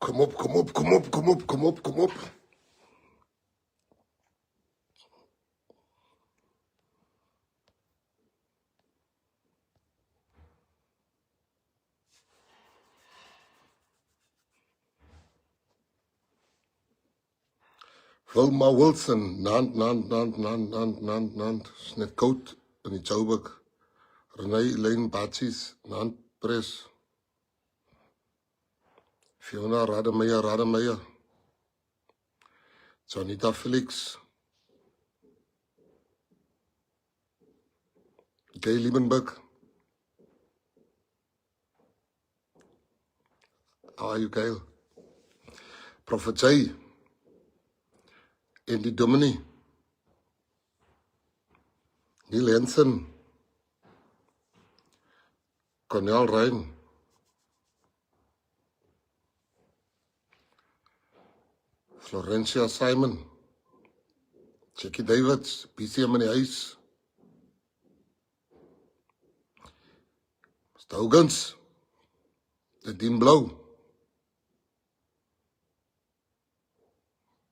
Kom op, kom op, kom op, kom op, kom op, kom op. Wilma Wilson, Nant. Is net koud in die Joburg. Renee Elaine Batsies, Nant Press. Fiona Rademeyer. Janita Felix. Gay Liebenberg. How are you, Gail? Prophet J. Andy Domini. Neil Henson. Cornel Ryan. Florencia Simon. Jackie Davids. PCM in die huis. Mr. Hougans. Nadine Blou.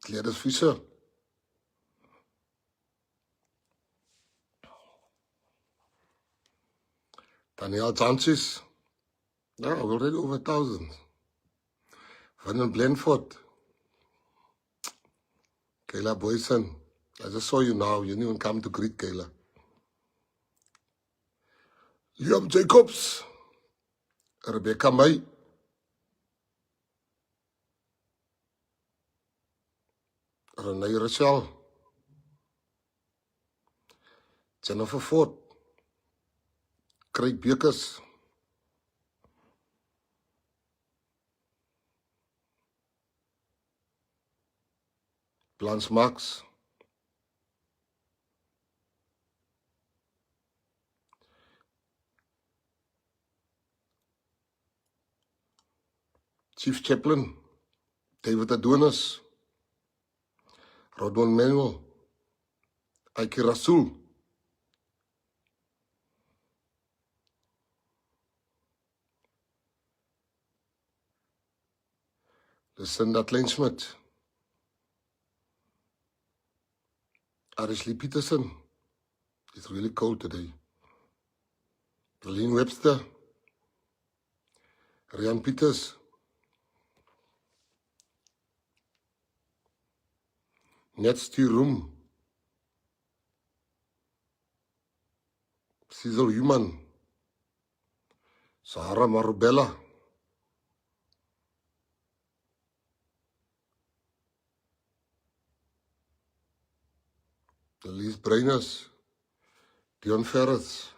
Gladys Fischer. Daniel Chances. Yeah, already over 1,000. Vernon Blanford. Kayla Boyson. I just saw you now. You didn't even come to greet Kayla. Liam Jacobs. Rebecca May. Renee Rochelle. Jennifer Ford. Craig Bekers. Blanche Marks. Chief Chaplain. David Adonis. Rodman Manuel. Ike Rasul. Lucinda Kleinschmidt. Arishley Peterson. It's really cold today. Darlene Webster. Rian Peters. Netstu Room. Cecil Human. Sahara Marubella. Elise Breiners. Dion Ferris.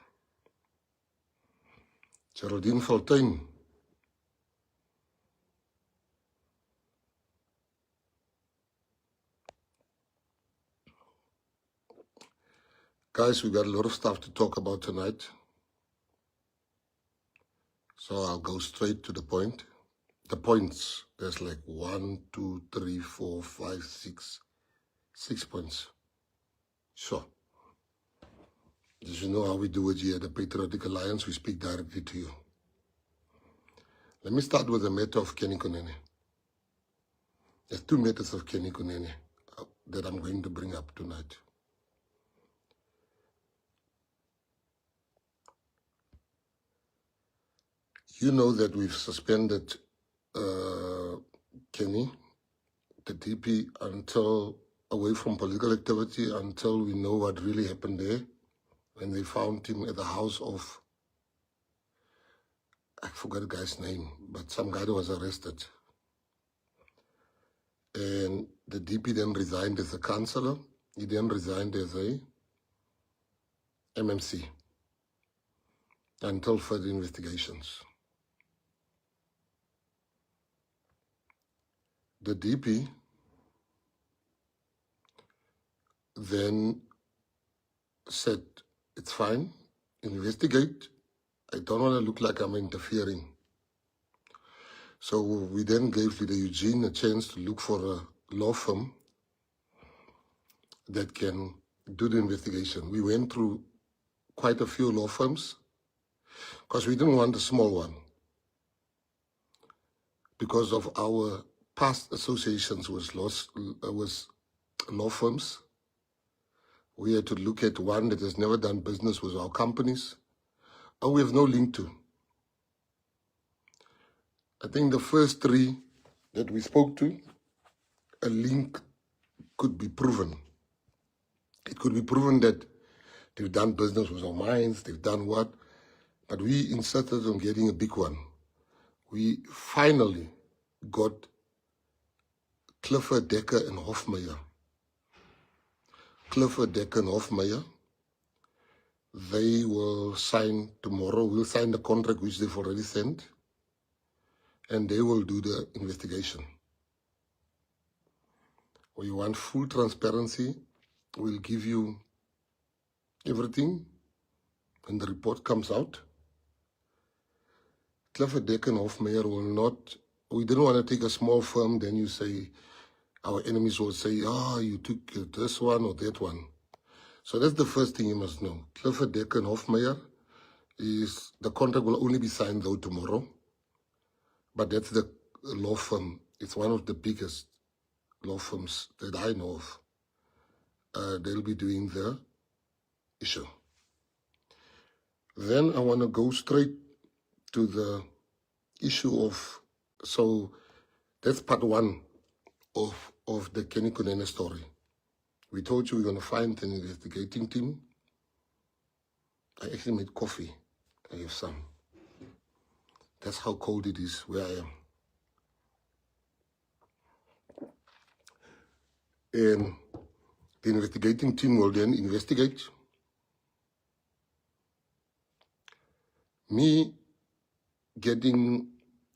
Geraldine Fontaine. Guys, we got a lot of stuff to talk about tonight. So I'll go straight to the point. The points, there's like 1, 2, 3, 4, 5, 6. 6 points. Sure. As you know how we do it here at the Patriotic Alliance, we speak directly to you. Let me start with the matter of Kenny Kun. There's 2 matters of Kenny Kun that I'm going to bring up tonight. You know that we've suspended Kenny, the DP, until away from political activity until we know what really happened there when they found him at the house of, I forgot the guy's name, but some guy that was arrested. And the DP then resigned as a councillor. He then resigned as a MMC until further investigations. The DP then said, it's fine, investigate. I don't want to look like I'm interfering. So we then gave Leader Eugene a chance to look for a law firm that can do the investigation. We went through quite a few law firms because we didn't want a small one. because of our past associations with law firms. We had to look at one that has never done business with our companies, and we have no link to. I think the first three that we spoke to, a link could be proven. It could be proven that they've done business with our mines, they've done what, but we insisted on getting a big one. We finally got Clifford, Decker, and Hofmeyer. Clifford, Decker, and Hofmeyer, they will sign tomorrow. We'll sign the contract which they've already sent, and they will do the investigation. We want full transparency. We'll give you everything when the report comes out. Clifford, Decker, and Hofmeyer will not. We didn't want to take a small firm, then you say, our enemies will say, you took this one or that one. So that's the first thing you must know. Clifford, Decker, and Hofmeyer, the contract will only be signed though tomorrow. But that's the law firm. It's one of the biggest law firms that I know of. They'll be doing the issue. Then I want to go straight to the issue of, so that's part one of the Kenny Kun story. We told you we're going to find an investigating team. I actually made coffee. I have some. That's how cold it is where I am. And the investigating team will then investigate. Me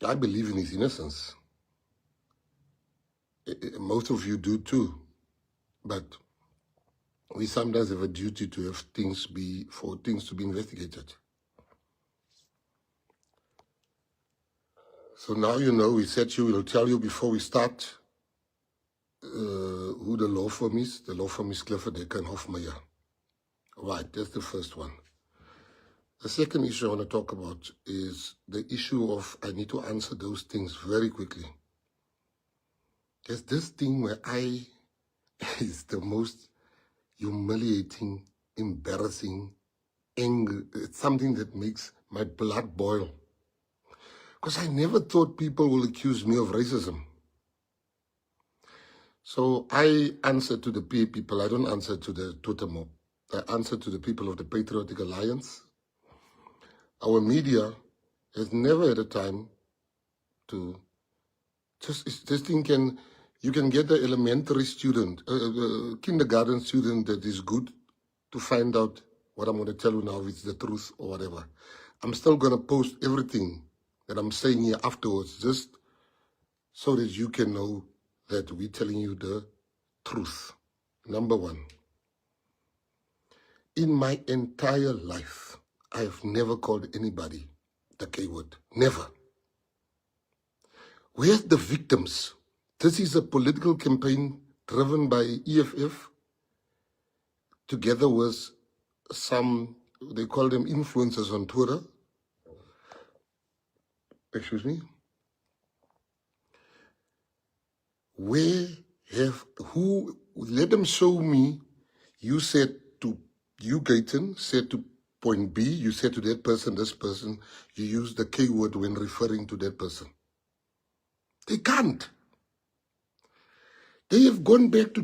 I believe in his innocence. Most of you do too. But we sometimes have a duty to have for things to be investigated. So now you know, we'll tell you before we start who the law firm is. The law firm is Clifford, Decker, and Hofmeyer. Right, that's the first one. The second issue I want to talk about is the issue of, I need to answer those things very quickly. There's this thing where is the most humiliating, embarrassing, angry. It's something that makes my blood boil. Because I never thought people will accuse me of racism. So I answer to the PA people. I don't answer to the Twitter mob. I answer to the people of the Patriotic Alliance. Our media has never had a time to this thing you can get an elementary student, a kindergarten student that is good to find out what I'm going to tell you now, if it's the truth or whatever. I'm still going to post everything that I'm saying here afterwards, just so that you can know that we're telling you the truth. Number one, in my entire life, I have never called anybody the K word. Never. Where's the victims? This is a political campaign driven by EFF together with some, they call them influencers on Twitter. Excuse me. Let them show me. You said to, Gayton, said to point B, you said to that person, this person, you use the K word when referring to that person. They can't. They have gone back to,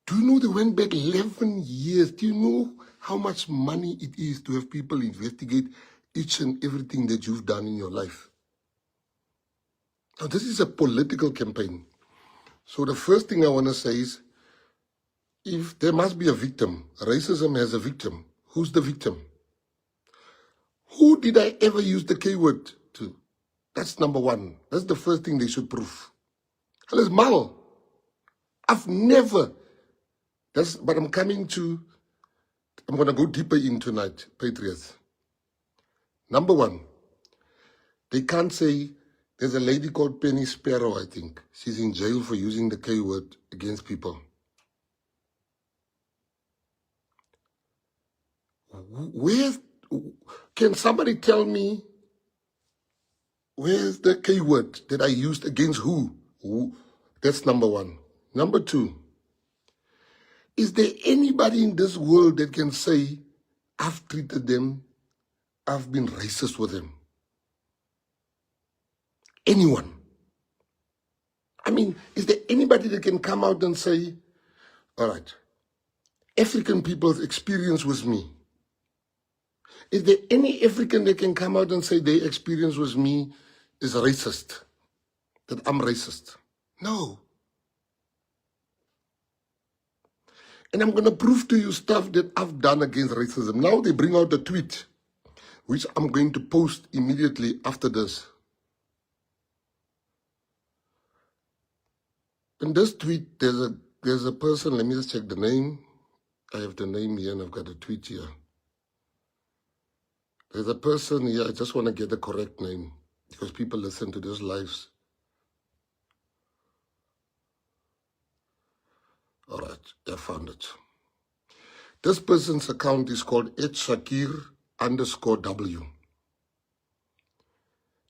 do you know they went back 11 years? Do you know how much money it is to have people investigate each and everything that you've done in your life? Now, this is a political campaign. So the first thing I want to say is, if there must be a victim, racism has a victim. Who's the victim? Who did I ever use the K word to? That's number one. That's the first thing they should prove. Alice Mal. I've never. But I'm going to go deeper in tonight, Patriots. Number one, they can't say, there's a lady called Penny Sparrow, I think. She's in jail for using the K word against people. Can somebody tell me Where's the K word that I used against who? Who? That's number one. Number two, is there anybody in this world that can say, I've treated them, I've been racist with them? Anyone? I mean, is there anybody that can come out and say, all right, African people's experience with me? Is there any African that can come out and say their experience with me is racist? That I'm racist? No. And I'm going to prove to you stuff that I've done against racism. Now they bring out a tweet, which I'm going to post immediately after this. In this tweet, there's a person, let me just check the name. I have the name here and I've got a tweet here. There's a person here, I just want to get the correct name because people listen to these lives. All right, I found it. This person's account is called @Shakir_W.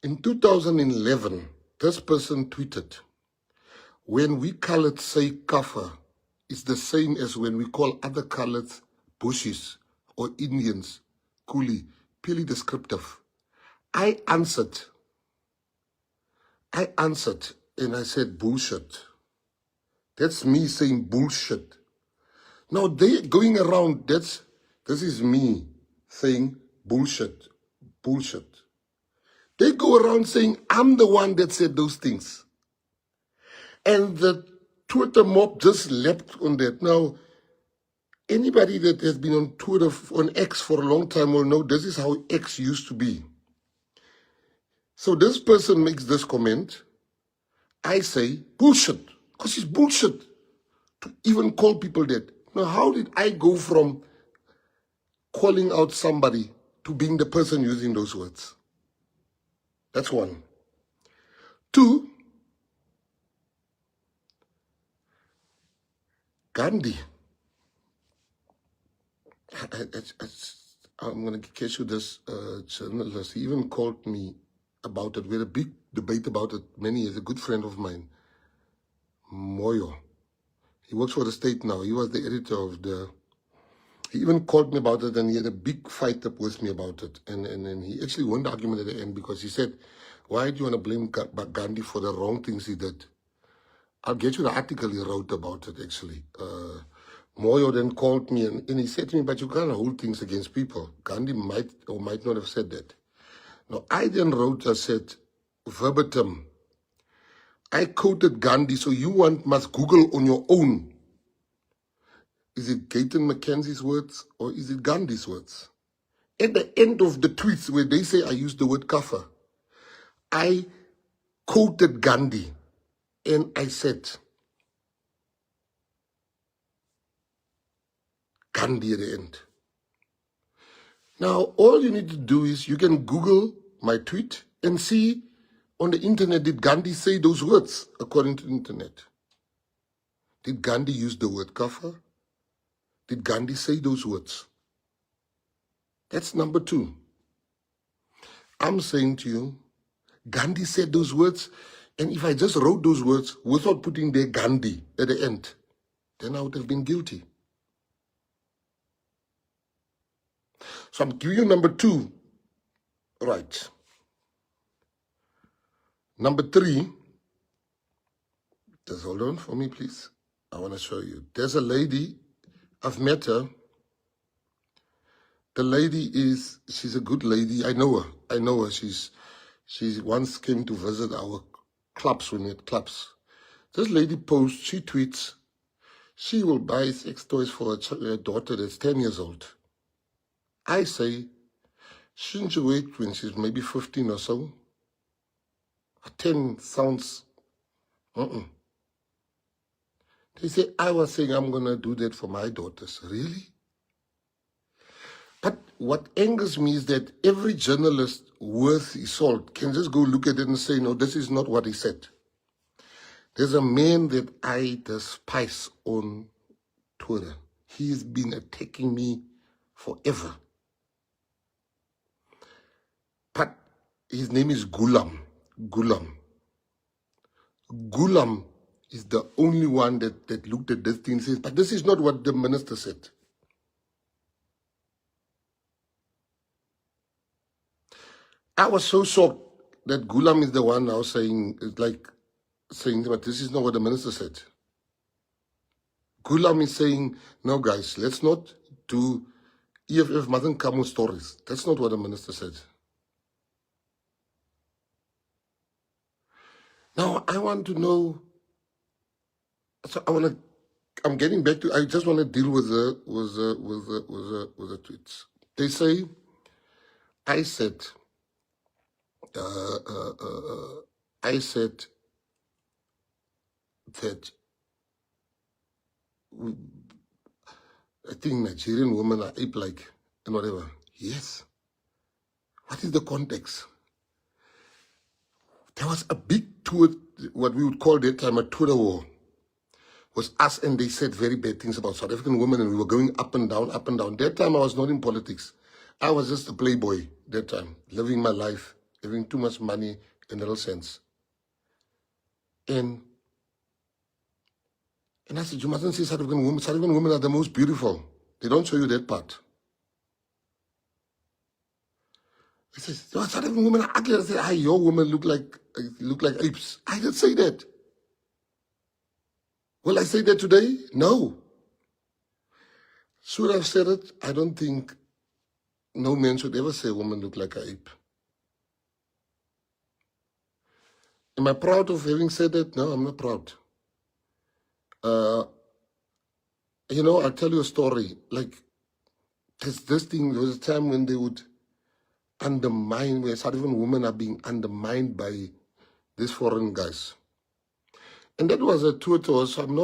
In 2011, this person tweeted, when we colored say kafir, it's the same as when we call other colors bushes or Indians coolie, purely descriptive. I answered and I said bullshit. That's me saying bullshit. Now they going around, this is me saying bullshit, bullshit. They go around saying I'm the one that said those things. And the Twitter mob just leapt on that. Now, anybody that has been on Twitter, on X for a long time will know this is how X used to be. So this person makes this comment. I say bullshit, because it's bullshit to even call people that. Now, how did I go from calling out somebody to being the person using those words? That's one. Two, Gandhi. I'm going to catch you this journalist. He even called me about it. We had a big debate about it many years. A good friend of mine, Moyo. He works for the state now. He was the editor of the... He even called me about it and he had a big fight up with me about it. And he actually won the argument at the end because he said, why do you want to blame Gandhi for the wrong things he did? I'll get you the article he wrote about it, actually. Moyo then called me and he said to me, but you can't hold things against people. Gandhi might or might not have said that. Now, I then wrote, I said, verbatim, I quoted Gandhi, so you must Google on your own. Is it Mckenzie's words or is it Gandhi's words? At the end of the tweets where they say I used the word kafir, I quoted Gandhi and I said, Gandhi at the end. Now, all you need to do is you can Google my tweet and see on the internet, did Gandhi say those words according to the internet? Did Gandhi use the word kafir? Did Gandhi say those words? That's number two. I'm saying to you, Gandhi said those words, and if I just wrote those words without putting their Gandhi at the end, then I would have been guilty. So I'm giving you number two. Right. Number three, just hold on for me, please. I want to show you. There's a lady, I've met her. The lady she's a good lady. I know her. She once came to visit our clubs when we had clubs. This lady posts, she tweets, she will buy sex toys for her daughter that's 10 years old. I say, shouldn't you wait when she's maybe 15 or so? 10 sounds, They say, I was saying I'm going to do that for my daughters. Really? But what angers me is that every journalist worth his salt can just go look at it and say, no, this is not what he said. There's a man that I despise on Twitter. He's been attacking me forever. But his name is Gulam. Gulam. Gulam is the only one that looked at this thing and says, but this is not what the minister said. I was so shocked that Gulam is the one now saying, but this is not what the minister said. Gulam is saying, no guys, let's not do EFF mustn't come with stories. That's not what the minister said. Now I want to know, so I'm getting back to, I just want to deal with the tweets. They say, I said that I think Nigerian women are ape-like and whatever. Yes. What is the context? There was a big tour, what we would call that time a Twitter war. Was us, and they said very bad things about South African women, and we were going up and down, up and down. That time I was not in politics. I was just a playboy that time, living my life, having too much money in a real sense. And I said, you mustn't say South African women. South African women are the most beautiful. They don't show you that part. He says, South African women are ugly. I said, your women look like apes. I didn't say that. Will I say that today? No. Should I have said it? I don't think no man should ever say a woman look like an ape. Am I proud of having said that? No, I'm not proud. You know, I'll tell you a story. Like, this thing, there was a time when they would undermine, where South African women are being undermined by these foreign guys. And that was a Twitter, so I'm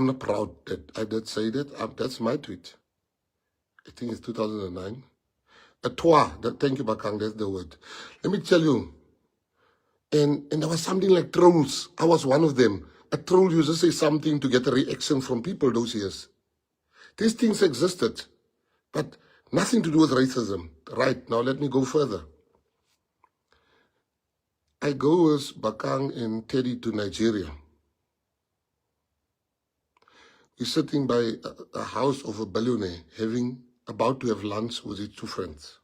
not proud that I did say that. That's my tweet. I think it's 2009. Thank you, Bakang, that's the word. Let me tell you. And there was something like trolls. I was one of them. A troll used to say something to get a reaction from people those years. These things existed, but nothing to do with racism. Right, now let me go further. I go with Bakang and Teddy to Nigeria. We're sitting by a house of a billionaire, about to have lunch with his two friends.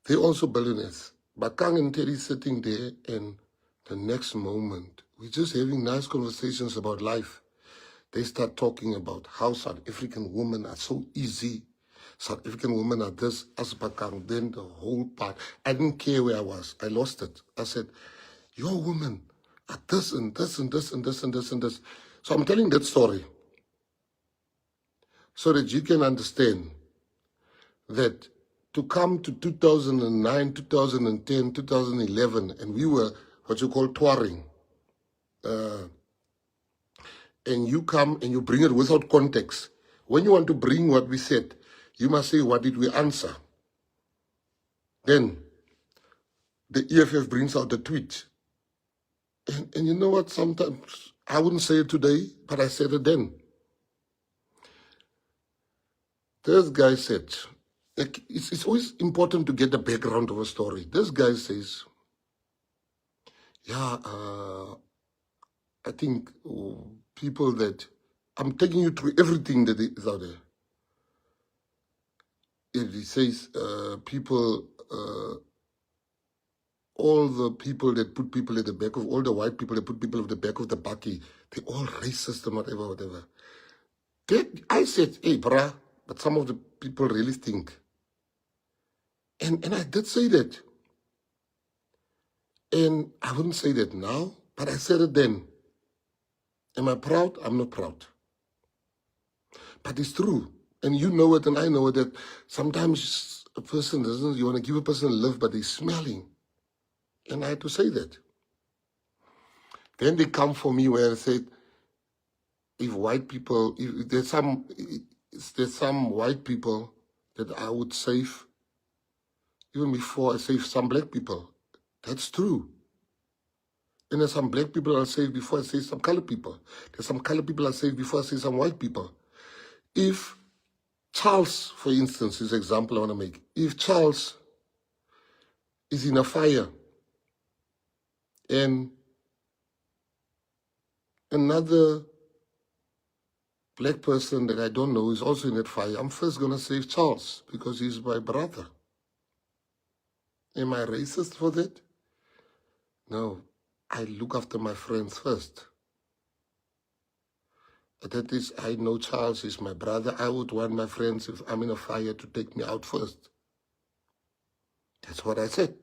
They're also billionaires. Bakang and Teddy sitting there, and the next moment, we're just having nice conversations about life. They start talking about how South African women are so easy. South African women are this, as Bakang, then the whole part. I didn't care where I was. I lost it. I said, your women are this and this and this and this and this and this. So I'm telling that story so that you can understand that to come to 2009, 2010, 2011, and we were what you call touring, and you come and you bring it without context. When you want to bring what we said, you must say, what did we answer? Then the EFF brings out the tweet. And you know what? Sometimes I wouldn't say it today, but I said it then. This guy said, like, it's always important to get the background of a story. This guy says, yeah, I think people that, I'm taking you through everything that is out there. He says, all the people that put people at the back of, all the white people that put people at the back of the bakkie, they're all racist and whatever. I said, hey, brah, but some of the people really think. And I did say that. And I wouldn't say that now, but I said it then. Am I proud? I'm not proud. But it's true. And you know it and I know it, that sometimes a person doesn't, you want to give a person a lift, but they're smelling. And I had to say that. Then they come for me where I said, if white people, if there's some white people that I would save, even before I save some black people. That's true. And there's some black people I'll save before I save some colored people. There's some colored people I'll save before I save some white people. If Charles, for instance, is an example I want to make. If Charles is in a fire. And another black person that I don't know is also in that fire. I'm first going to save Charles because he's my brother. Am I racist for that? No. I look after my friends first. That is, I know Charles is my brother. I would want my friends, if I'm in a fire, to take me out first. That's what I said.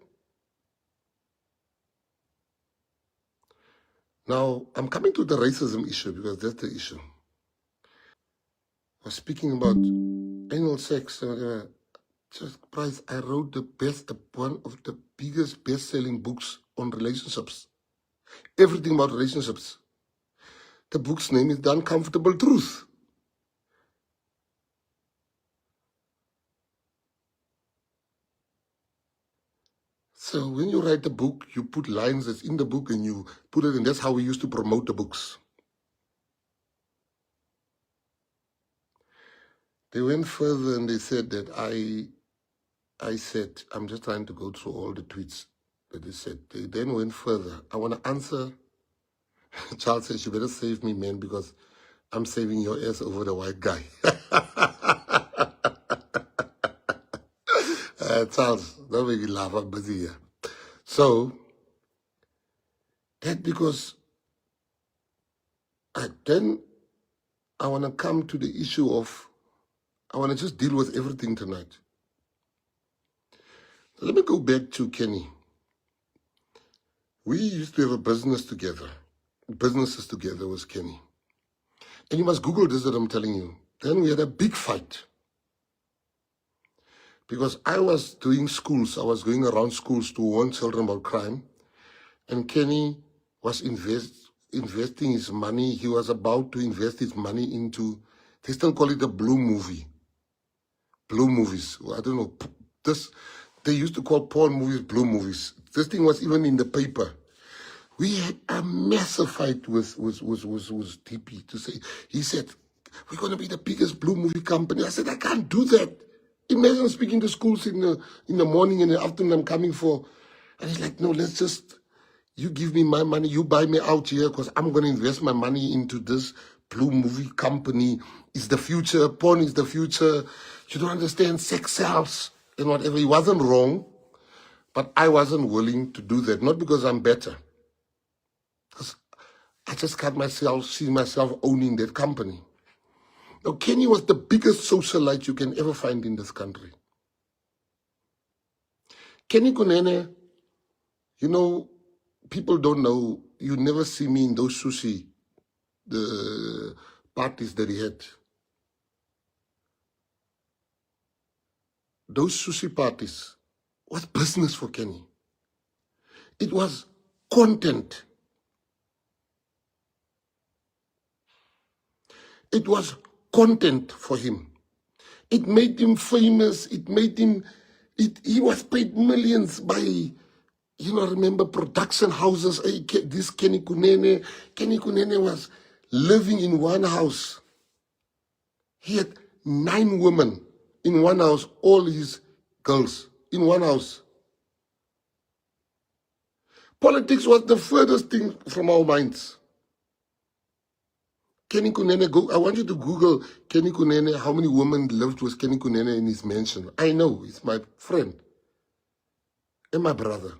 Now, I'm coming to the racism issue because that's the issue. I was speaking about anal sex. Just surprised, I wrote one of the biggest best-selling books on relationships. Everything about relationships. The book's name is The Uncomfortable Truth. So when you write a book, you put lines that's in the book and you put it in. That's how we used to promote the books. They went further and they said that I said, I'm just trying to go through all the tweets that they said. They then went further. I want to answer. Charles says, you better save me, man, because I'm saving your ass over the white guy. Charles, don't make me laugh. I'm busy here. So, that because then I want to come to the issue of, I want to just deal with everything tonight. Let me go back to Kenny. We used to have a businesses together with Kenny. And you must Google this that I'm telling you. Then we had a big fight. Because I was doing schools. I was going around schools to warn children about crime. And Kenny was investing his money. He was about to invest his money into, they still call it a blue movie. Blue movies. I don't know. They used to call porn movies blue movies. This thing was even in the paper. We had a massive fight with TP to say, he said, we're going to be the biggest blue movie company. I said, I can't do that. Imagine speaking to schools in the morning and the afternoon I'm coming for. And he's like, no, let's just, you give me my money, you buy me out here because I'm going to invest my money into this blue movie company. It's the future. Porn is the future. You don't understand, sex sells and whatever. He wasn't wrong, but I wasn't willing to do that. Not because I'm better. Because I just can't see myself owning that company. Now, Kenny was the biggest socialite you can ever find in this country. Kenny Kunene, you know, people don't know, you never see me in those sushi, the parties that he had. Those sushi parties was business for Kenny. It was content. It was content for him. It made him famous. It made him, he was paid millions by, you know, remember production houses. This Kenny Kunene was living in one house. He had 9 women in one house, all his girls in one house. Politics was the furthest thing from our minds. Kenny Kunene, I want you to Google Kenny Kunene, how many women lived with Kenny Kunene in his mansion. I know, he's my friend and my brother.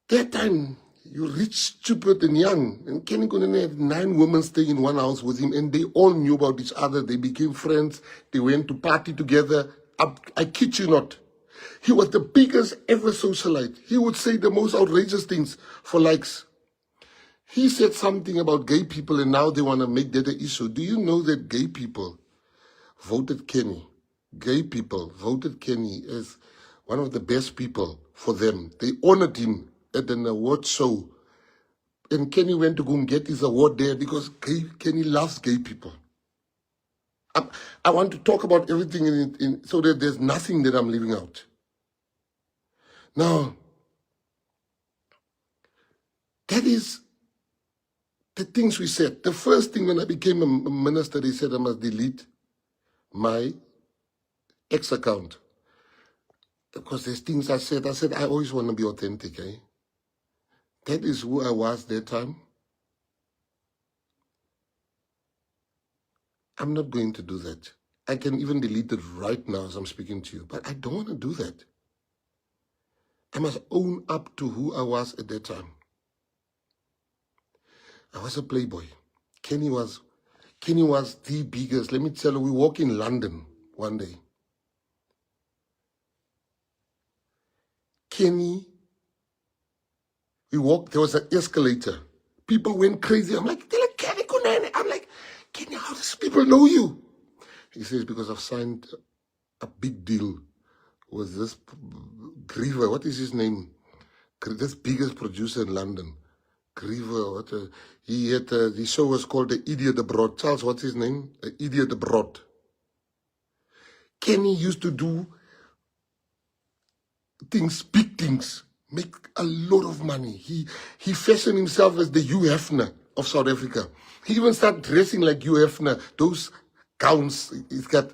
That time, you rich, stupid, and young. And Kenny Kunene had 9 women staying in one house with him, and they all knew about each other. They became friends. They went to party together. I kid you not. He was the biggest ever socialite. He would say the most outrageous things for likes. He said something about gay people, and now they want to make that an issue. Do you know that gay people voted Kenny? Gay people voted Kenny as one of the best people for them. They honored him at an award show. And Kenny went to go and get his award there because Kenny loves gay people. I want to talk about everything so that there's nothing that I'm leaving out. Now, that is the things we said. The first thing when I became a minister, they said I must delete my X account. Because there's things I said. I always want to be authentic, eh? That is who I was that time. I'm not going to do that. I can even delete it right now as I'm speaking to you, but I don't want to do that. I must own up to who I was at that time. I was a playboy. Kenny was the biggest. Let me tell you, we walk in London one day. Kenny, we walked, there was an escalator. People went crazy. I'm like, Kenny Kun. I'm like, Kenny, how does people know you? He says, because I've signed a big deal with this Griever. What is his name? This biggest producer in London. Griever. He had the show was called The Idiot Abroad. Charles, what's his name? The Idiot Abroad. Kenny used to do things, big things, make a lot of money. He fashioned himself as the Hugh Hefner of South Africa. He even started dressing like Hugh Hefner. Those gowns, he's got.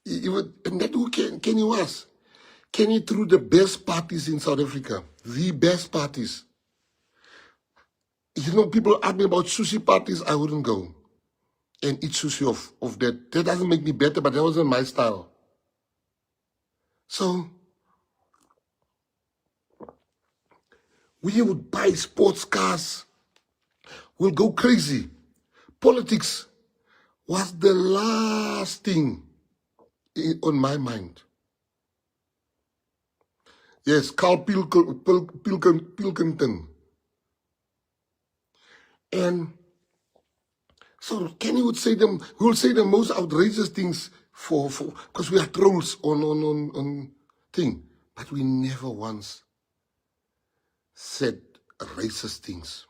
And that's who Kenny was. Kenny threw the best parties in South Africa. The best parties. You know, people ask me about sushi parties, I wouldn't go and eat sushi of that. That doesn't make me better, but that wasn't my style. So, we would buy sports cars. We'll go crazy. Politics was the last thing on my mind. Yes, Carl Pilkington. And so Kenny would say we will say the most outrageous things because we are trolls on thing. But we never once said racist things.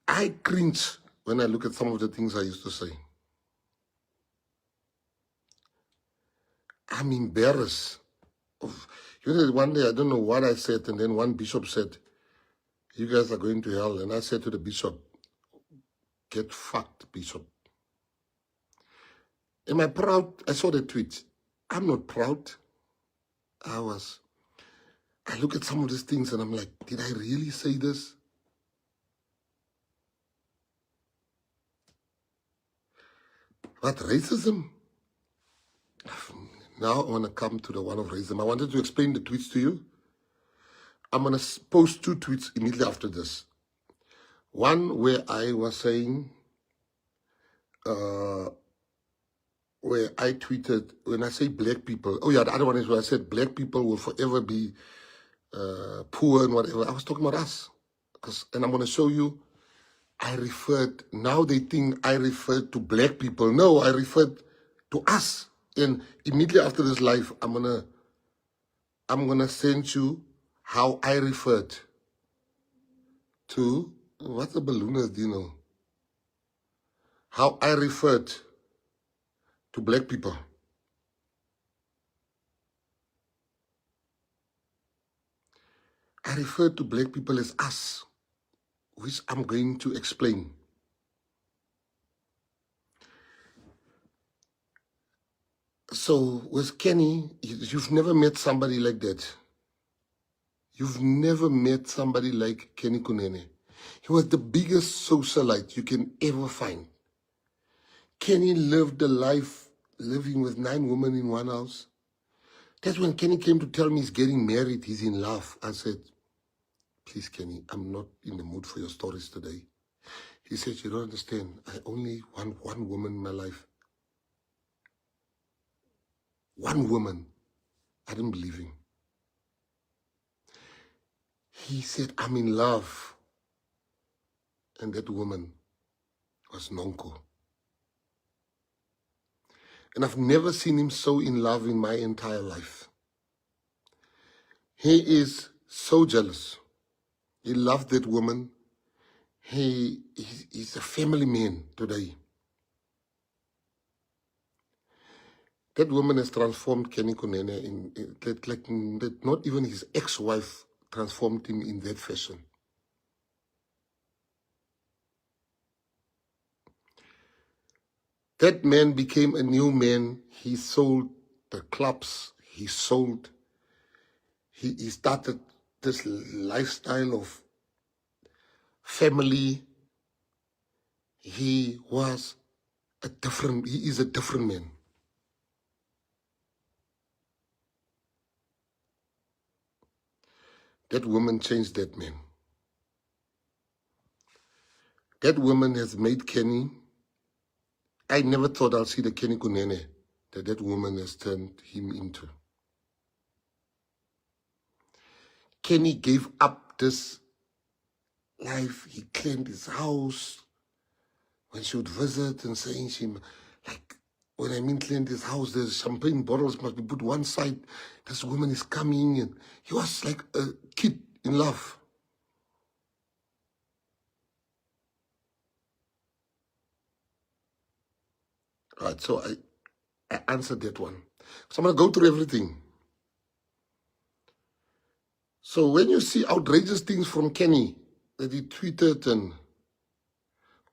I cringe when I look at some of the things I used to say. I'm embarrassed. You know, one day, I don't know what I said, and then one bishop said, you guys are going to hell. And I said to the bishop, get fucked, bishop. Am I proud? I saw the tweet. I'm not proud. I look at some of these things and I'm like, did I really say this? What, racism? Now I want to come to the one of racism. I wanted to explain the tweets to you. I'm going to post 2 tweets immediately after this. One where I was saying, where I tweeted, when I say black people, oh yeah, the other one is where I said black people will forever be poor and whatever. I was talking about us. And I'm going to show you, now they think I referred to black people. No, I referred to us. And immediately after this live, I'm gonna send you how I referred to, what's the balloonist, do you know? How I referred to black people. I referred to black people as us, which I'm going to explain. So with Kenny, you've never met somebody like that. You've never met somebody like Kenny Kun. He was the biggest socialite you can ever find. Kenny lived a life living with 9 women in one house. That's when Kenny came to tell me he's getting married, he's in love. I said, please, Kenny, I'm not in the mood for your stories today. He said, you don't understand. I only want one woman in my life. One woman. I didn't believe him. He said, I'm in love. And that woman was Nonko. And I've never seen him so in love in my entire life. He is so jealous. He loved that woman. He's a family man today. That woman has transformed Kenny Kun not even his ex-wife transformed him in that fashion. That man became a new man. He sold the clubs. He started this lifestyle of family. He is a different man. That woman changed that man. That woman has made Kenny. I never thought I'll see the Kenny Kun that woman has turned him into. Kenny gave up this life. He cleaned his house. When she would visit and saying like, when I mean cleaned his house, there's champagne bottles must be put one side. This woman is coming, and he was like a kid in love. Right, so I answered that one. So I'm going to go through everything. So when you see outrageous things from Kenny that he tweeted and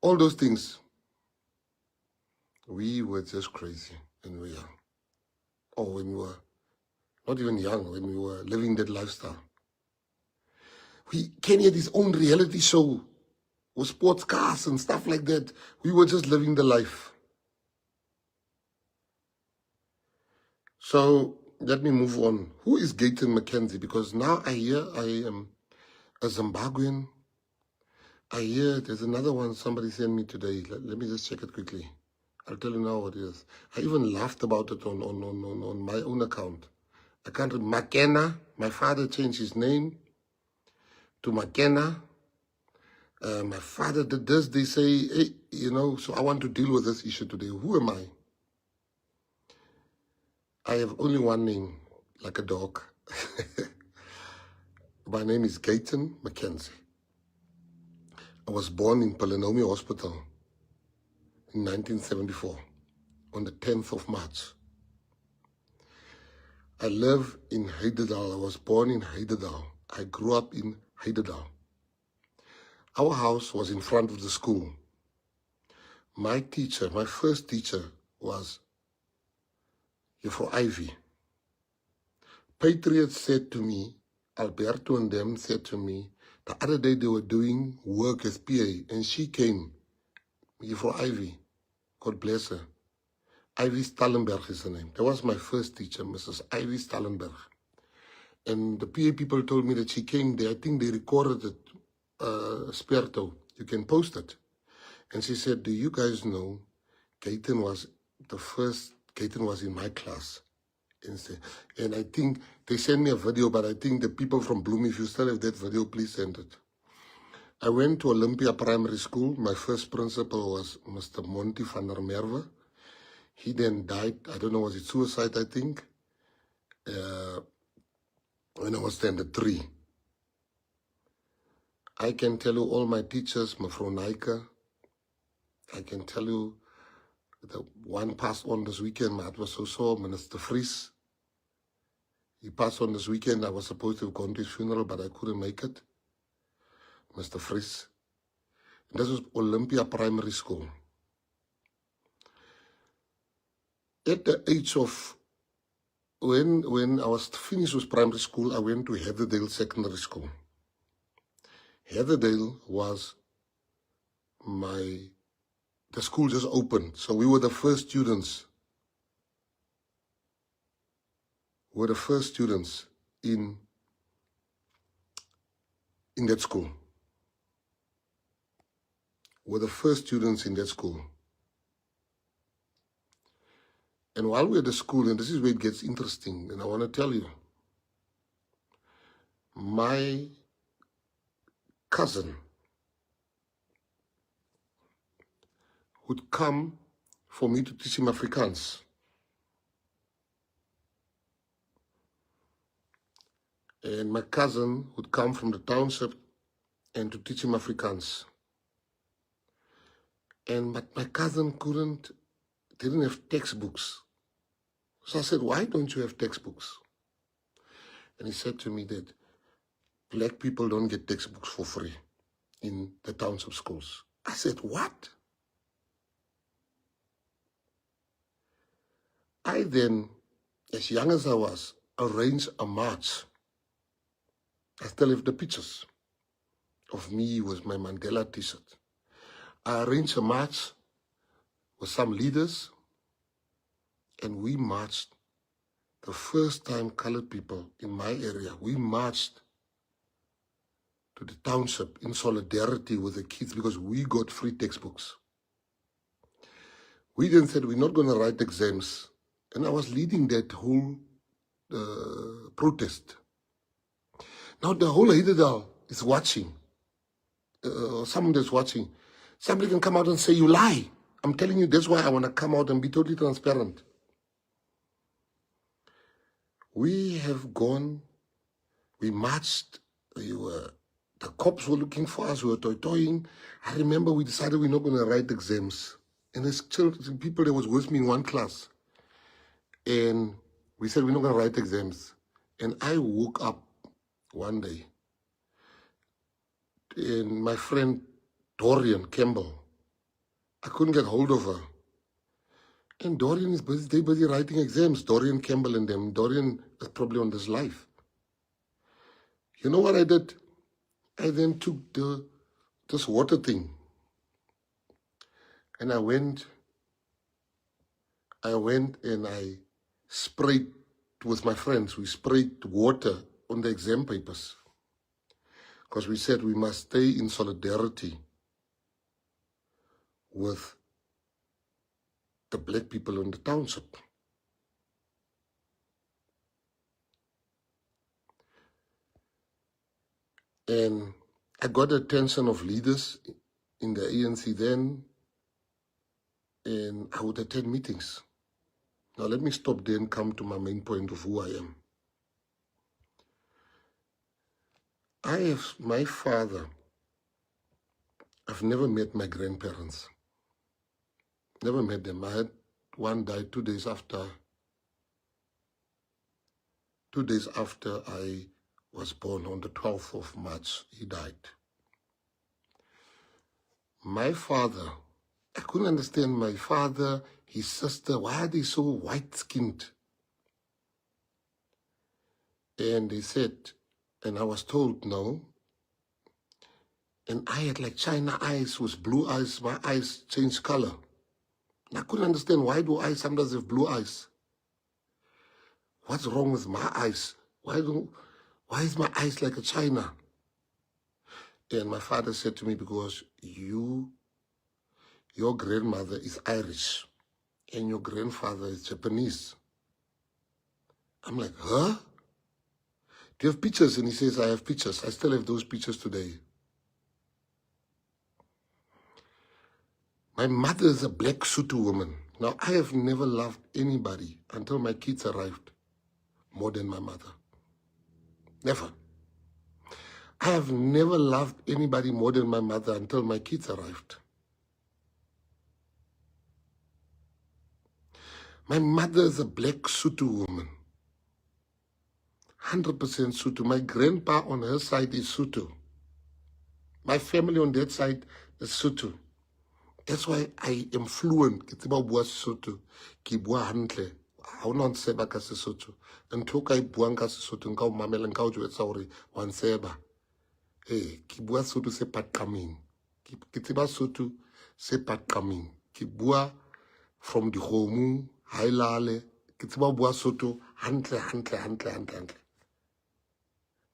all those things, we were just crazy when we were young. Or when we were not even young, when we were living that lifestyle. Kenny had his own reality show with sports cars and stuff like that. We were just living the life. So let me move on. Who is Mckenzie? Because now I hear I am a Zimbabwean. I hear there's another one somebody sent me today. Let me just check it quickly. I'll tell you now what it is. I even laughed about it on my own account. I can't remember. McKenna. My father changed his name to McKenna. My father did this. They say, hey, so I want to deal with this issue today. Who am I? I have only one name, like a dog. My name is Mckenzie. I was born in Polynomia Hospital in 1974, on the 10th of March. I live in Heidedal. I was born in Heidedal. I grew up in Heidedal. Our house was in front of the school. My teacher, my first teacher was Juffrou Ivy. Patriots said to me, Alberto and them said to me, the other day they were doing work as PA, and she came, Juffrou Ivy, God bless her. Ivy Stallenberg is her name. That was my first teacher, Mrs. Ivy Stallenberg. And the PA people told me that she came there. I think they recorded it, Sperto. You can post it. And she said, do you guys know, Gaten was in my class. And I think they sent me a video, but I think the people from Bloem, if you still have that video, please send it. I went to Olympia Primary School. My first principal was Mr. Monty van der Merwe. He then died. I don't know, was it suicide, I think, when I was standard 3. I can tell you all my teachers, Mevrouw Nijke. I can tell you the one passed on this weekend. My heart was so sore, Minister Vries. He passed on this weekend. I was supposed to have gone to his funeral, but I couldn't make it. Mr. Vries. And this was Olympia Primary School. At the age of, when I was finished with primary school, I went to Heatherdale Secondary School. Heatherdale was the school just opened. So we were the first students. We were the first students in that school. We were the first students in that school. And while we were at the school, and this is where it gets interesting, and I want to tell you, my cousin would come for me to teach him Afrikaans. And my cousin would come from the township and to teach him Afrikaans. But my cousin didn't have textbooks. So I said, why don't you have textbooks? And he said to me that black people don't get textbooks for free in the township schools. I said, what? I then, as young as I was, arranged a march. I still have the pictures of me with my Mandela t-shirt. I arranged a march with some leaders, and we marched. The first time colored people in my area, we marched to the township in solidarity with the kids because we got free textbooks. We then said, we're not going to write exams. And I was leading that whole protest. Now the whole Hidedal is watching. Someone that's watching. Somebody can come out and say, you lie. I'm telling you, that's why I want to come out and be totally transparent. We have gone, we marched, the cops were looking for us, we were toy-toying. I remember we decided we're not going to write exams. And there's children, people that was with me in one class. And we said we're not going to write exams. And I woke up one day, and my friend Dorian Campbell, I couldn't get hold of her. And Dorian is busy, they're busy writing exams, Dorian Campbell and them. Dorian is probably on this life. You know what I did? I then took this water thing. And I went and I sprayed with my friends. We sprayed water on the exam papers. Because we said we must stay in solidarity with the black people in the township. And I got the attention of leaders in the ANC then, and I would attend meetings. Now let me stop there and come to my main point of who I am. I have my father. I've never met my grandparents. Never met them. I had one died 2 days after. 2 days after I was born, on the 12th of March, he died. My father, I couldn't understand my father, his sister, why are they so white-skinned? And they said, and I was told no. And I had like China eyes with blue eyes. My eyes changed color. And I couldn't understand, why do I sometimes have blue eyes? What's wrong with my eyes? Why is my eyes like a China? And my father said to me, because your grandmother is Irish and your grandfather is Japanese. I'm like, huh? Do you have pictures? And he says, I have pictures. I still have those pictures today. My mother is a black Sotho woman. Now, I have never loved anybody until my kids arrived more than my mother. Never. I have never loved anybody more than my mother until my kids arrived. My mother is a black Sotho woman. 100% Sotho. My grandpa on her side is Sotho. My family on that side is Sotho. That's why I am fluent. Ke tseba bua Sesotho. Ke bua hantle. Ha ona ntseba ka Sesotho. Ntho ka buang ka Sesotho nka o mamela nka o jwetsa hore wa ntseba. Ke bua Sotho se paqameng. Ke tseba Sotho se paqameng. Ke bua from the home, hailale. Ke tseba bua Sotho hantle.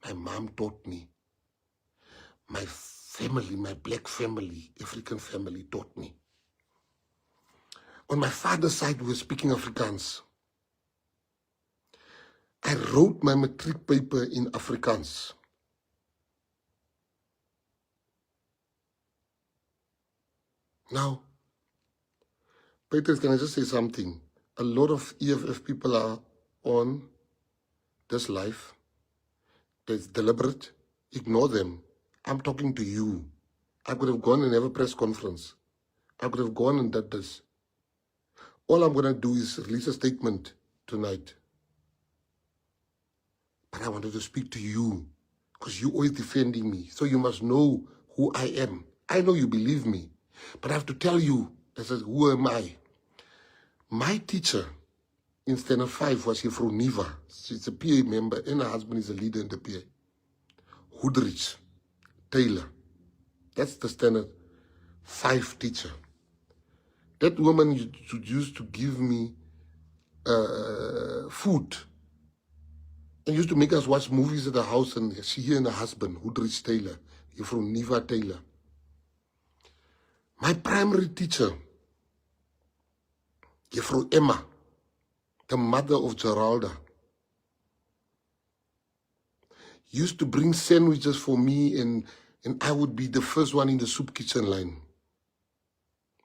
My mom taught me. My family, my black family, African family taught me. On my father's side, we were speaking Afrikaans. I wrote my matric paper in Afrikaans. Now, Peter, can I just say something? A lot of EFF people are on this life. It's deliberate. Ignore them. I'm talking to you. I could have gone and have a press conference. I could have gone and done this. All I'm going to do is release a statement tonight. But I wanted to speak to you because you're always defending me. So you must know who I am. I know you believe me. But I have to tell you, who am I? My teacher in standard 5 was here from Niva. She's a PA member and her husband is a leader in the PA. Hoodrich, Taylor. That's the standard 5 teacher. That woman used to give me food and used to make us watch movies at the house, and she and her husband, Hoodrich Taylor, here from Niva Taylor. My primary teacher, here from Emma, the mother of Geralda, used to bring sandwiches for me, and I would be the first one in the soup kitchen line.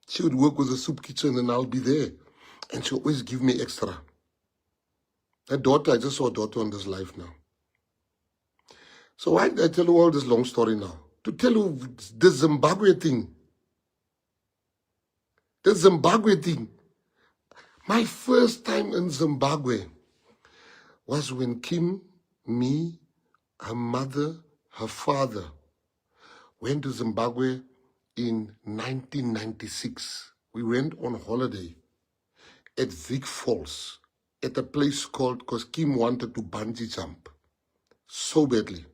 She would work with the soup kitchen and I'll be there. And she always give me extra. That daughter, I just saw a daughter on this life now. So why did I tell you all this long story now? To tell you the Zimbabwe thing. The Zimbabwe thing. My first time in Zimbabwe was when Kim, me, her mother, her father went to Zimbabwe in 1996. We went on holiday at Vic Falls at a place called, because Kim wanted to bungee jump so badly.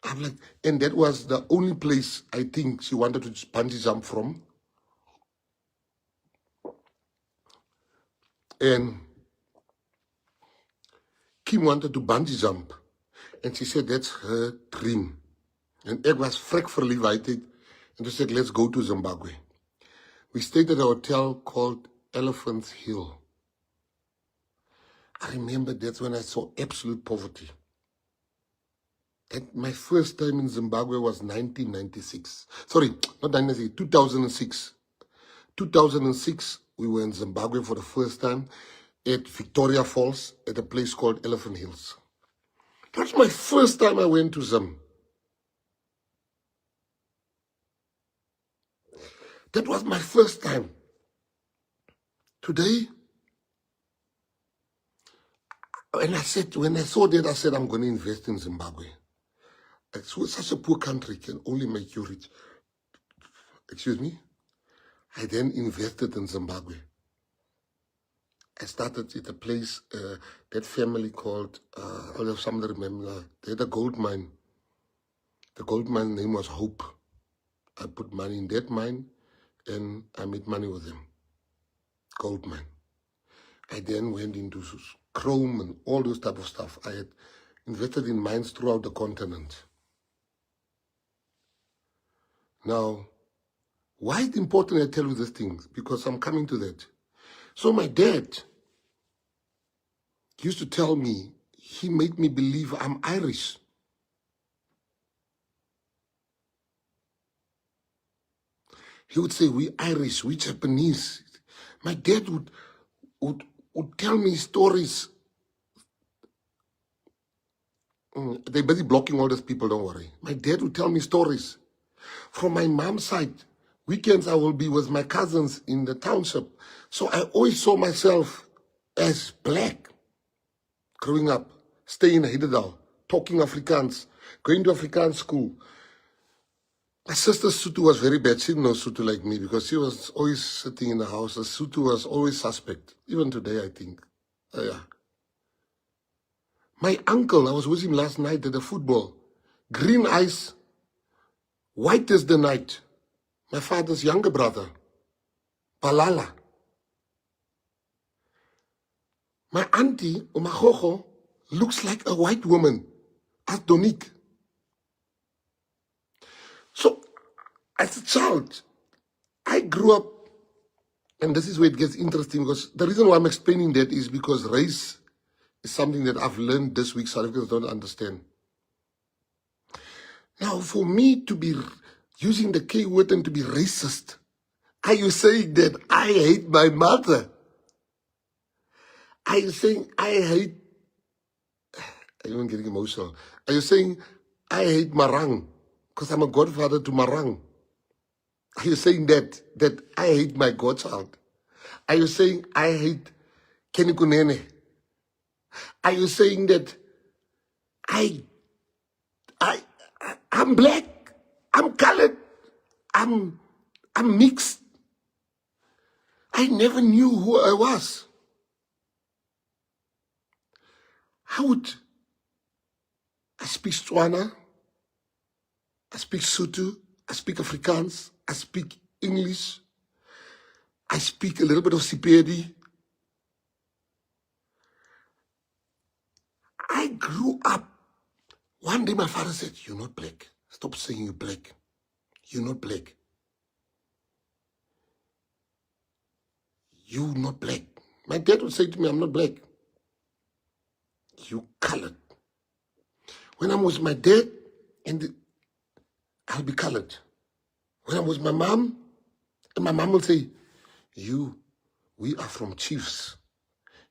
I'm like, and that was the only place I think she wanted to bungee jump from. And Kim wanted to bungee jump. And she said that's her dream. And I was vrek verliefd. And she said, let's go to Zimbabwe. We stayed at a hotel called Elephant's Hill. I remember that's when I saw absolute poverty. And my first time in Zimbabwe was 1996. Sorry, not 1996, 2006. 2006, we were in Zimbabwe for the first time at Victoria Falls at a place called Elephant Hills. That's my first time I went to Zim. That was my first time. Today, when I saw that, I said, I'm going to invest in Zimbabwe. It's such a poor country, can only make you rich. Excuse me? I then invested in Zimbabwe. I started at a place, that family called, I'll have somebody remember, they had a gold mine. The gold mine name was Hope. I put money in that mine, and I made money with them. Gold mine. I then went into chrome and all those type of stuff. I had invested in mines throughout the continent. Now, why is it important I tell you these things? Because I'm coming to that. So my dad used to tell me, he made me believe I'm Irish. He would say, we Irish, we Japanese. My dad would tell me stories. They're busy blocking all these people, don't worry. My dad would tell me stories. From my mom's side, weekends I will be with my cousins in the township. So I always saw myself as black. Growing up, staying in Hidedal, talking Afrikaans, going to Afrikaans school. My sister Sutu was very bad. She didn't know Sutu like me because she was always sitting in the house. Sutu was always suspect. Even today, I think. Yeah. My uncle, I was with him last night at the football. Green eyes, white as the night. My father's younger brother, Palala. My auntie, Umahoho, looks like a white woman, as Donique. So, as a child, I grew up, and this is where it gets interesting, because the reason why I'm explaining that is because race is something that I've learned this week, South Africans don't understand. Now, for me to be using the K word and to be racist, are you saying that I hate my mother? Are you saying I hate, I'm even getting emotional. Are you saying I hate Marang because I'm a godfather to Marang? Are you saying that I hate my godchild? Are you saying I hate Kenny Kun? Are you saying that I'm black, I'm colored, I'm mixed? I never knew who I was. I speak Tswana, I speak Sotho, I speak Afrikaans, I speak English, I speak a little bit of Sepedi. I grew up. One day my father said, "You're not black. Stop saying you're black. You're not black. You're not black." My dad would say to me, "I'm not black. You colored." When I'm with my dad, I'll be colored. When I'm with my mom, and my mom will say, we are from chiefs.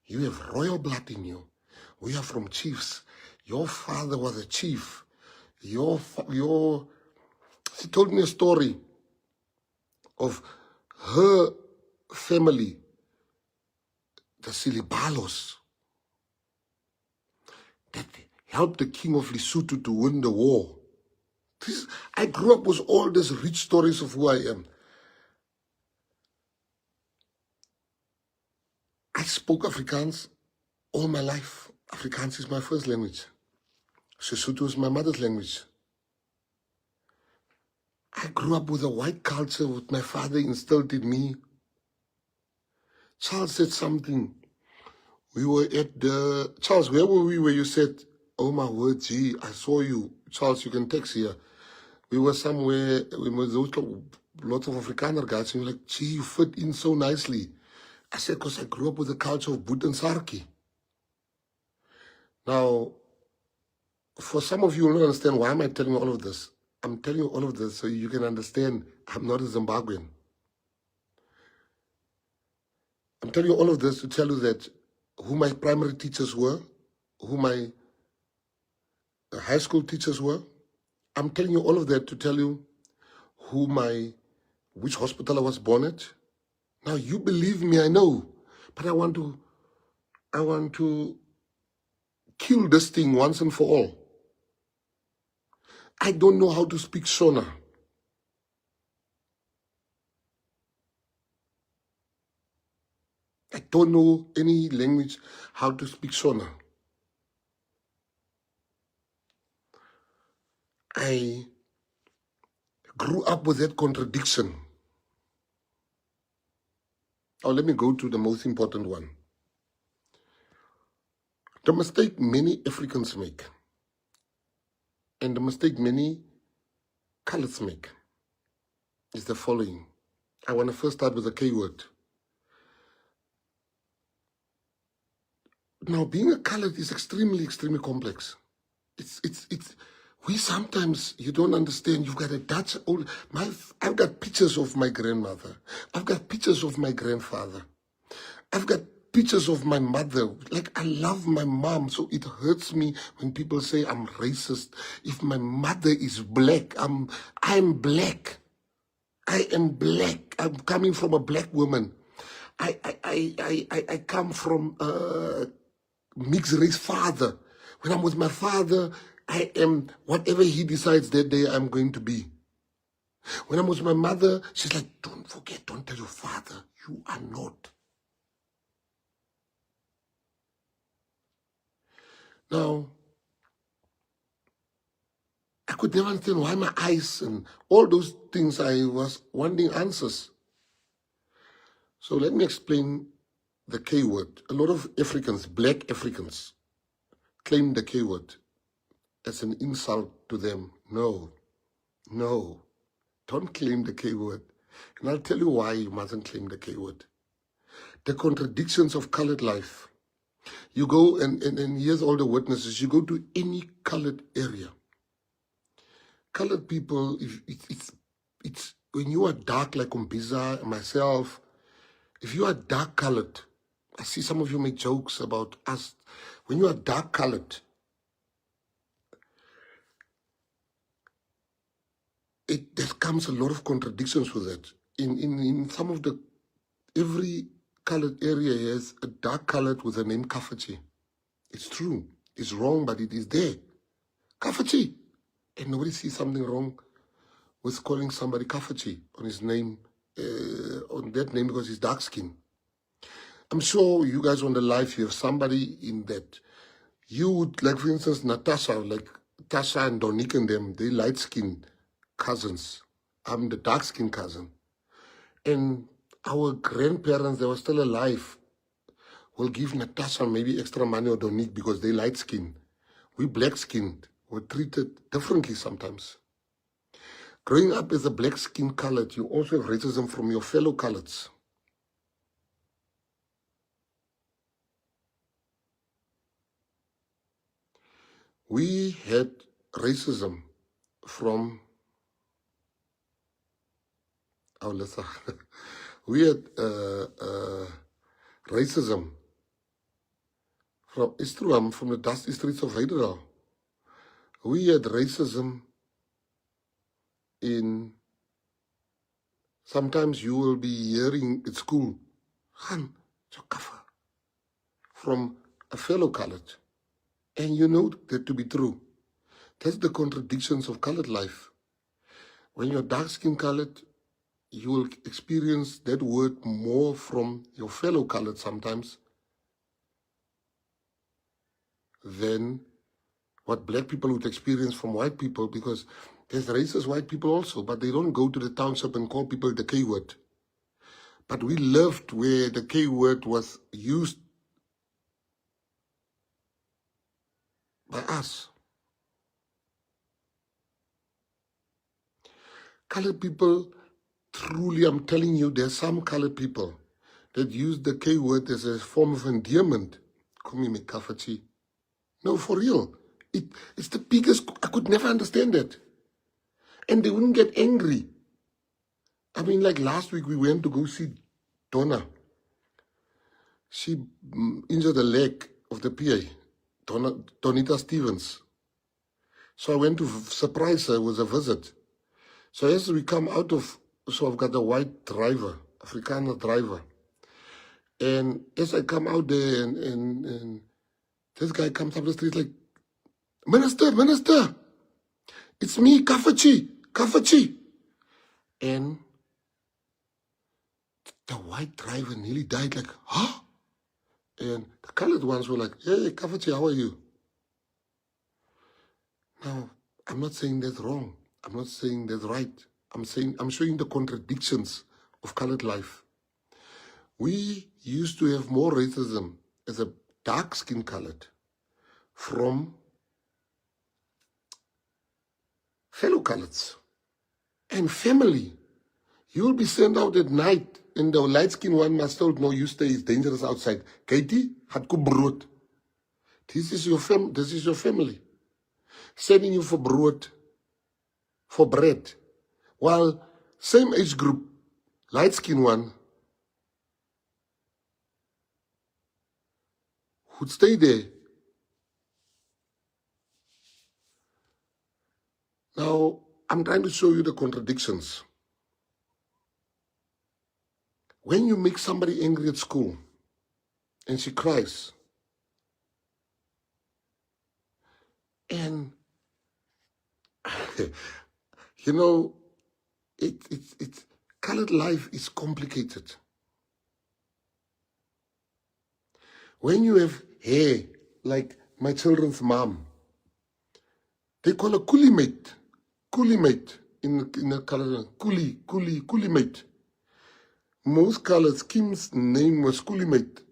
You have royal blood in you. We are from chiefs. Your father was a chief. She told me a story of her family, the Silibalos, that helped the king of Lesotho to win the war. I grew up with all these rich stories of who I am. I spoke Afrikaans all my life. Afrikaans is my first language. Sesotho is my mother's language. I grew up with a white culture that my father instilled in me. Charles said something. We were at the... Charles, where were we where you said, "Oh my word, gee, I saw you." Charles, you can text here. We were somewhere, we were lots of Afrikaner guys, and you're like, "Gee, you fit in so nicely." I said, "Because I grew up with the culture of Boet and Sarki." Now, for some of you who don't understand, why am I telling you all of this? I'm telling you all of this so you can understand I'm not a Zimbabwean. I'm telling you all of this to tell you that who my primary teachers were, who my high school teachers were. I'm telling you all of that to tell you which hospital I was born at. Now, you believe me, I know, but I want to kill this thing once and for all. I don't know how to speak Shona. I don't know any language how to speak Shona. I grew up with that contradiction. Now, let me go to the most important one. The mistake many Africans make, and the mistake many coloreds make, is the following. I want to first start with the K word. Now, being a colored is extremely, extremely complex. We sometimes, you don't understand, you've got a Dutch old, I've got pictures of my grandmother. I've got pictures of my grandfather. I've got pictures of my mother. Like, I love my mom, so it hurts me when people say I'm racist. If my mother is black, I'm black. I am black. I'm coming from a black woman. I come from mixed race father. When I'm with my father, I am whatever he decides that day I'm going to be. When I'm with my mother, she's like, "Don't forget, don't tell your father, you are not." Now, I could never understand why my eyes and all those things, I was wanting answers. So let me explain the K word. A lot of Africans, black Africans, claim the K word as an insult to them. No, don't claim the K word. And I'll tell you why you mustn't claim the K word. The contradictions of colored life. You go, and here's all the witnesses, you go to any colored area. Colored people, it's when you are dark like Umbiza and myself, if you are dark colored, I see some of you make jokes about us. When you are dark colored, there comes a lot of contradictions with it. In some of every colored area has a dark colored with the name Kafachi. It's true. It's wrong, but it is there. Kafachi. And nobody sees something wrong with calling somebody Kafachi on his name, on that name, because he's dark skinned. I'm sure you guys on the live, you have somebody in that. You would, like for instance, Natasha, like Tasha and Donik and them, they light-skinned cousins. I'm the dark-skinned cousin. And our grandparents, they were still alive, will give Natasha maybe extra money or Donik because they light-skinned. We black-skinned were treated differently sometimes. Growing up as a black-skinned colored, you also have racism from your fellow coloreds. We had racism from our lesser. We had racism from Istruam, from the dusty streets of Heidelberg. We had racism in, sometimes you will be hearing at school, Han, Chokafa, from a fellow colored. And you know that to be true. That's the contradictions of colored life. When you're dark-skinned colored, you will experience that word more from your fellow colored sometimes than what black people would experience from white people, because there's racist white people also, but they don't go to the township and call people the K word. But we lived where the K word was used by us. Colored people, truly, I'm telling you, there's some colored people that use the K word as a form of endearment. Come here, Mckenzie. No, for real. It's the biggest, I could never understand that. And they wouldn't get angry. I mean, like last week we went to go see Donna. She injured the leg of the PA, Donita Stevens. So I went to surprise her with a visit. So as we come out of, so I've got a white driver, Afrikaner driver. And as I come out there and this guy comes up the street like, Minister, it's me, Kafachi. And the white driver nearly died like, huh? And the colored ones were like, hey, Kafachi, how are you? Now, I'm not saying that's wrong. I'm not saying that's right. I'm showing the contradictions of colored life. We used to have more racism as a dark-skinned colored from fellow coloreds and family. You'll be sent out at night, and the light-skinned one must tell, no, you stay, it's dangerous outside. Katie, had ko brood. This is your family. Sending you for brood, for bread. While same age group, light-skinned one, would stay there. Now, I'm trying to show you the contradictions. When you make somebody angry at school and she cries, and you know, colored life is complicated. When you have hair, like my children's mom, they call a coolie mate in a color, coolie mate. Most colors, Kim's name was coolie mate.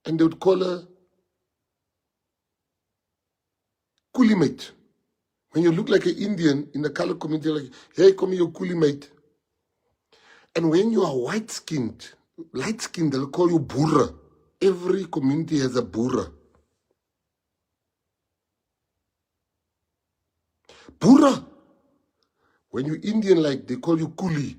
And they would call her coolie mate. When you look like an Indian in the color community, like, hey, come here, coolie mate. And when you are white-skinned, light-skinned, they'll call you boera. Every community has a boera. Boera. When you're Indian, like, they call you coolie.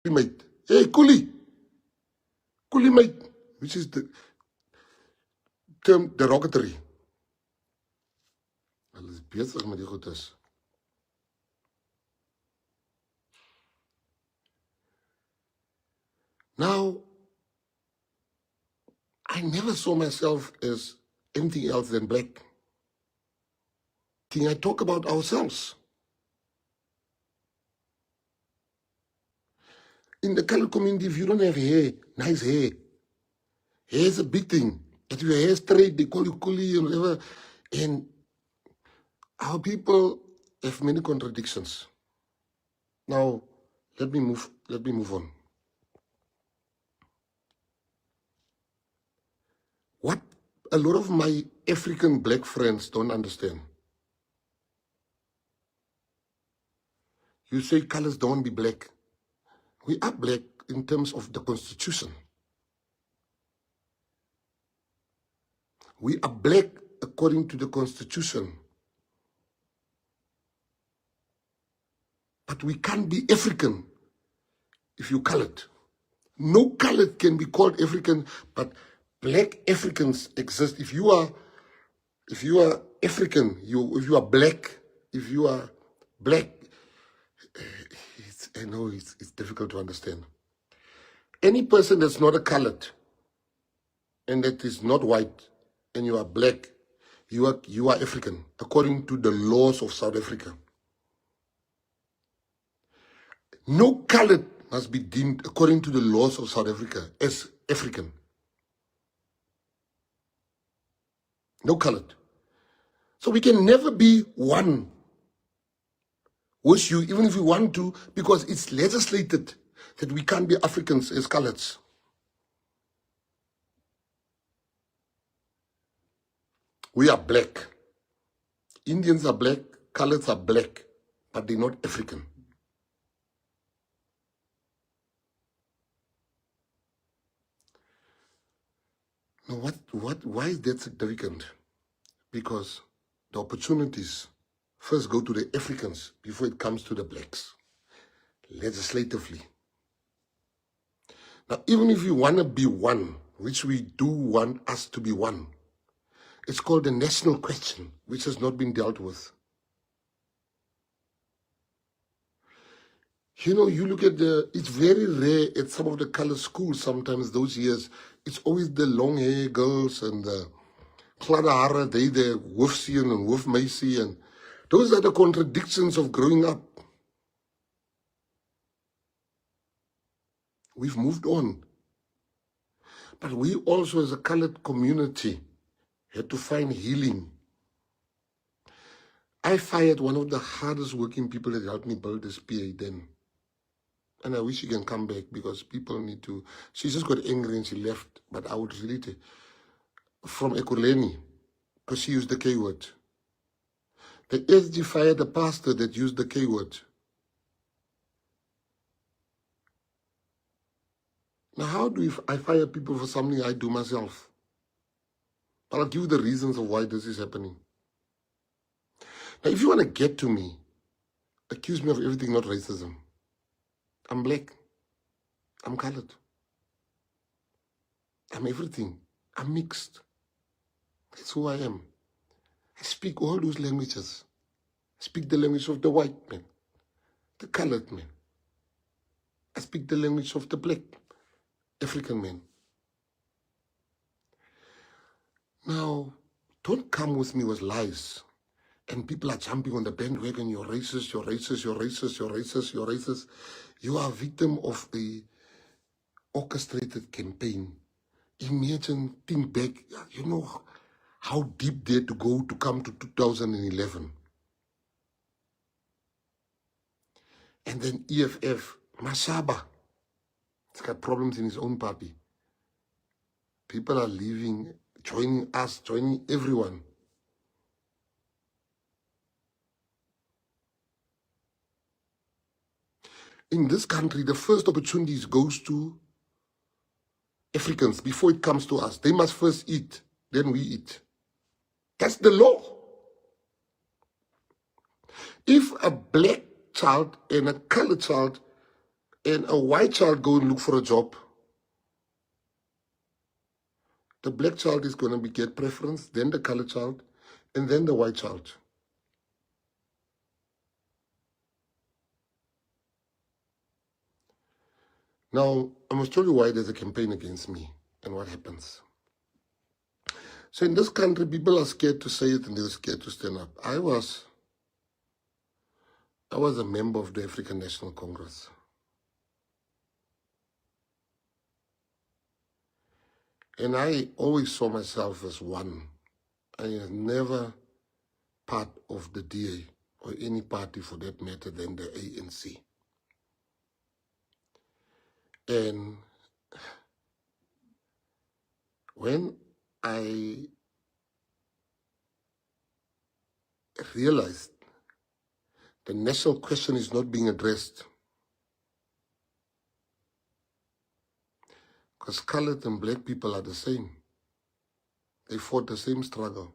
Mate. Hey, coolie mate, which is the term derogatory. Hulle is besig met die goedes. Now, I never saw myself as anything else than black. I talk about ourselves. In the colored community, if you don't have hair, nice hair is a big thing. If your hair straight, they call you coolie and whatever. And our people have many contradictions. Now, let me move on. What a lot of my African black friends don't understand. You say colors don't be black. We are black in terms of the Constitution. We are black according to the Constitution. But we can't be African if you colored. No colored can be called African, but black Africans exist. If you are African, if you are black, I know it's difficult to understand. Any person that's not a colored and that is not white and you are black, you are African according to the laws of South Africa. No colored must be deemed according to the laws of South Africa as African. No colored. So we can never be one with you, even if we want to, because it's legislated that we can't be Africans as coloreds. We are black. Indians are black, coloreds are black, but they're not African. Now why is that significant? Because the opportunities first go to the Africans before it comes to the blacks, legislatively. Now, even if you want to be one, which we do want us to be one, it's called the national question, which has not been dealt with. You know, you look at it's very rare at some of the color schools sometimes those years, it's always the long hair girls and the Kladahara, they the Wolfsian and Wolf Macy, and those are the contradictions of growing up. We've moved on. But we also as a colored community had to find healing. I fired one of the hardest working people that helped me build this PA then. And I wish she can come back because people need to. She just got angry and she left. But I would relate it from Ekurhuleni because she used the K word. The SG fired the pastor that used the K word. Now, how do I fire people for something I do myself? But I'll give you the reasons of why this is happening. Now, if you want to get to me, accuse me of everything, not racism. I'm black. I'm colored. I'm everything. I'm mixed. That's who I am. I speak all those languages. I speak the language of the white man, the colored man. I speak the language of the black African man. Now, don't come with me with lies. And people are jumping on the bandwagon, you're racist, you're racist, you're racist, you're racist, you're racist. You are a victim of a orchestrated campaign. Imagine, think back, you know how deep they had to go to come to 2011. And then EFF, Mashaba, he's got problems in his own party. People are leaving, joining us, joining everyone. In this country, the first opportunities goes to Africans before it comes to us. They must first eat, then we eat. That's the law. If a black child and a colored child and a white child go and look for a job, the black child is going to get preference, then the colored child, and then the white child. Now, I must tell you why there's a campaign against me and what happens. So in this country, people are scared to say it and they're scared to stand up. I was a member of the African National Congress. And I always saw myself as one. I was never part of the DA or any party for that matter than the ANC. And when I realized the national question is not being addressed, because colored and black people are the same. They fought the same struggle.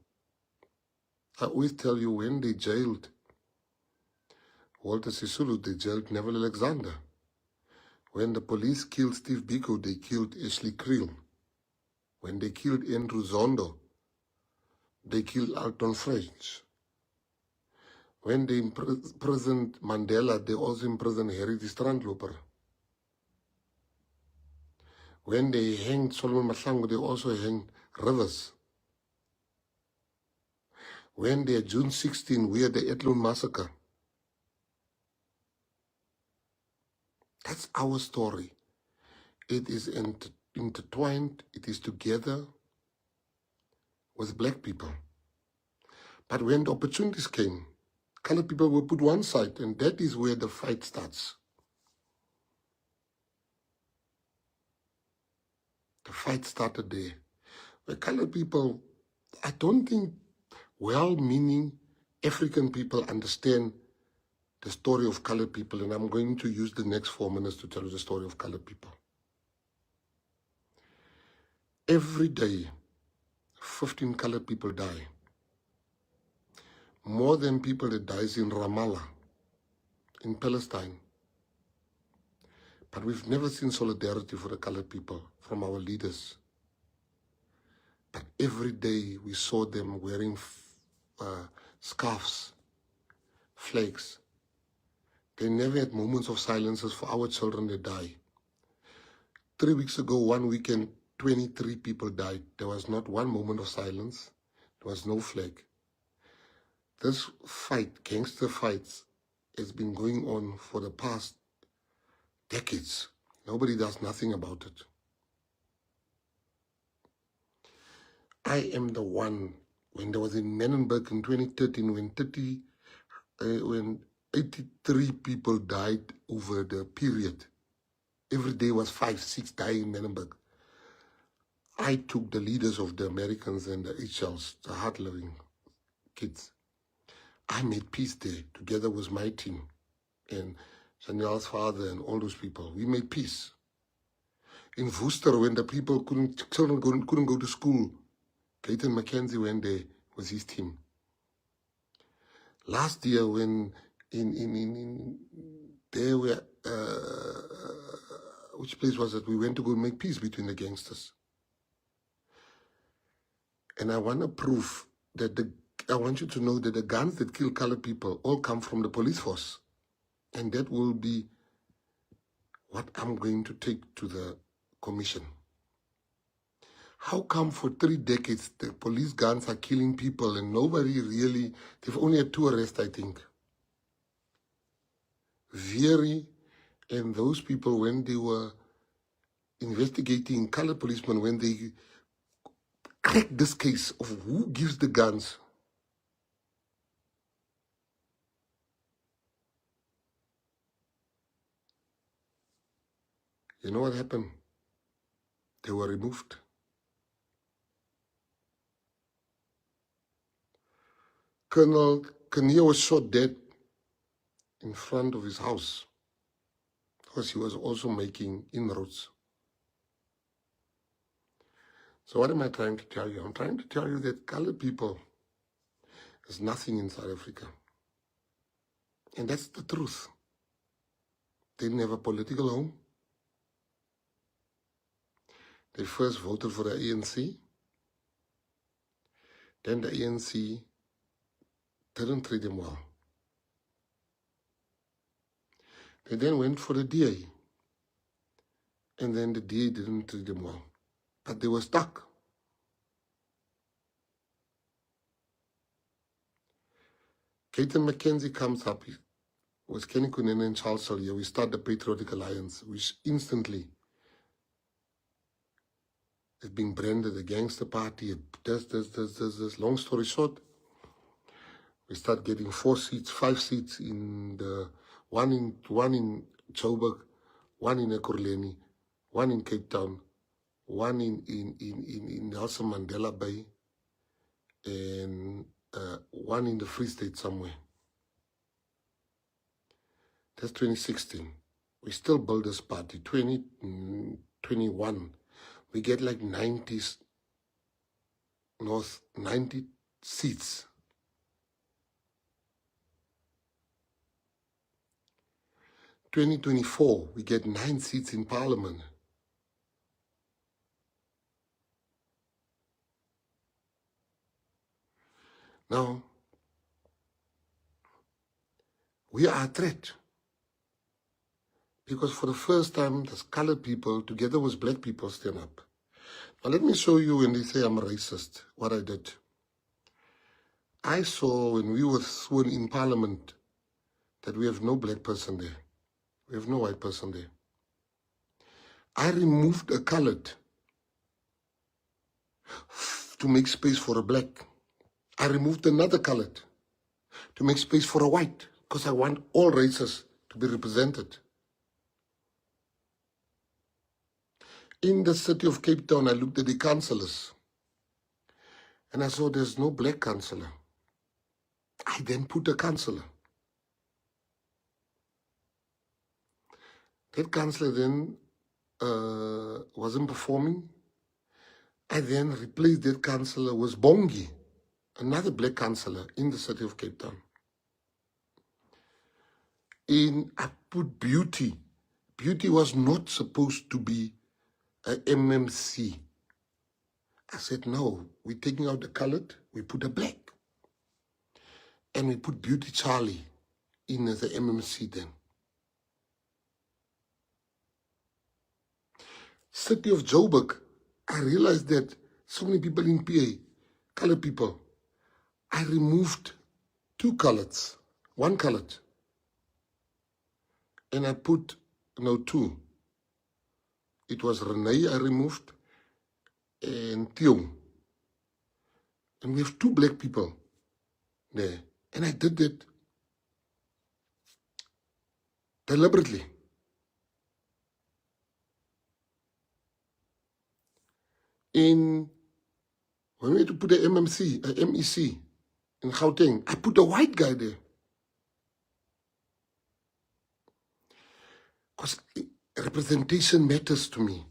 I always tell you, when they jailed Walter Sisulu, they jailed Neville Alexander. When the police killed Steve Biko, they killed Ashley Creel. When they killed Andrew Zondo, they killed Alton French. When they imprisoned Mandela, they also imprisoned Harry the Strandloper. When they hanged Solomon Mahlangu, they also hanged Rivers. When they, June 16, we had the Etlun massacre. That's our story. It is intertwined, it is together with black people. But when the opportunities came, colored people were put one side, and that is where the fight starts. The fight started there. Where colored people, I don't think well-meaning African people understand the story of colored people, and I'm going to use the next 4 minutes to tell you the story of colored people. Every day, 15 colored people die. More than people that dies in Ramallah, in Palestine. But we've never seen solidarity for the colored people from our leaders. But every day we saw them wearing scarves, flags. They never had moments of silences for our children that die. 3 weeks ago, one weekend, 23 people died. There was not one moment of silence. There was no flag. This fight, gangster fights, has been going on for the past decades. Nobody does nothing about it. I am the one, when there was in Menenberg in 2013, when 83 people died over the period. Every day was 5, 6 dying in Menenberg. I took the leaders of the Americans and the HLs, the hard-living kids. I made peace there together with my team and Daniel's father and all those people. We made peace. In Worcester, when the people children couldn't go to school, Mckenzie went there with his team. Last year, when there were, which place was it? We went to go make peace between the gangsters. And I want to prove that I want you to know that the guns that kill colored people all come from the police force. And that will be what I'm going to take to the commission. How come for 3 decades the police guns are killing people and nobody really, they've only had 2 arrests, I think. Vieri and those people, when they were investigating colored policemen, when they cracked this case of who gives the guns, you know what happened? They were removed. Colonel Kanye was shot dead in front of his house because he was also making inroads. So what am I trying to tell you? I'm trying to tell you that colored people is nothing in South Africa. And that's the truth. They didn't have a political home. They first voted for the ANC. Then the ANC didn't treat them well. They then went for the DA. And then the DA didn't treat them well. But they were stuck. Mckenzie comes up with Kenny Kun and Charles Salyer. We start the Patriotic Alliance, which instantly is being branded a gangster party. This. Long story short, we start getting 4 seats, 5 seats in the one in Joburg, one in Ekurhuleni, one in Cape Town, one in Nelson Mandela Bay, and one in the Free State somewhere. That's 2016. We still build this party. 2021, we get like 90 seats. 2024, we get 9 seats in Parliament. Now, we are a threat. Because for the first time, there's colored people together with black people stand up. Now let me show you when they say I'm a racist, what I did. I saw when we were sworn in Parliament that we have no black person there. We have no white person there. I removed a colored to make space for a black. I removed another colored to make space for a white, because I want all races to be represented. In the city of Cape Town, I looked at the councillors and I saw there's no black councillor. I then put a councillor. That councillor then wasn't performing. I then replaced that councillor with Bongi, another black councillor in the city of Cape Town. I put Beauty. Beauty was not supposed to be a MMC. I said, no, we're taking out the colored, we put a black. And we put Beauty Charlie in as the MMC then. City of Joburg, I realized that so many people in PA, colored people, I removed 2 coloreds, 1 colored. And I put, no, 2. It was Renee I removed and Theo. And we have 2 black people there. And I did it deliberately. When we had to put a MMC, a MEC in Gauteng, I put a white guy there. Because representation matters to me.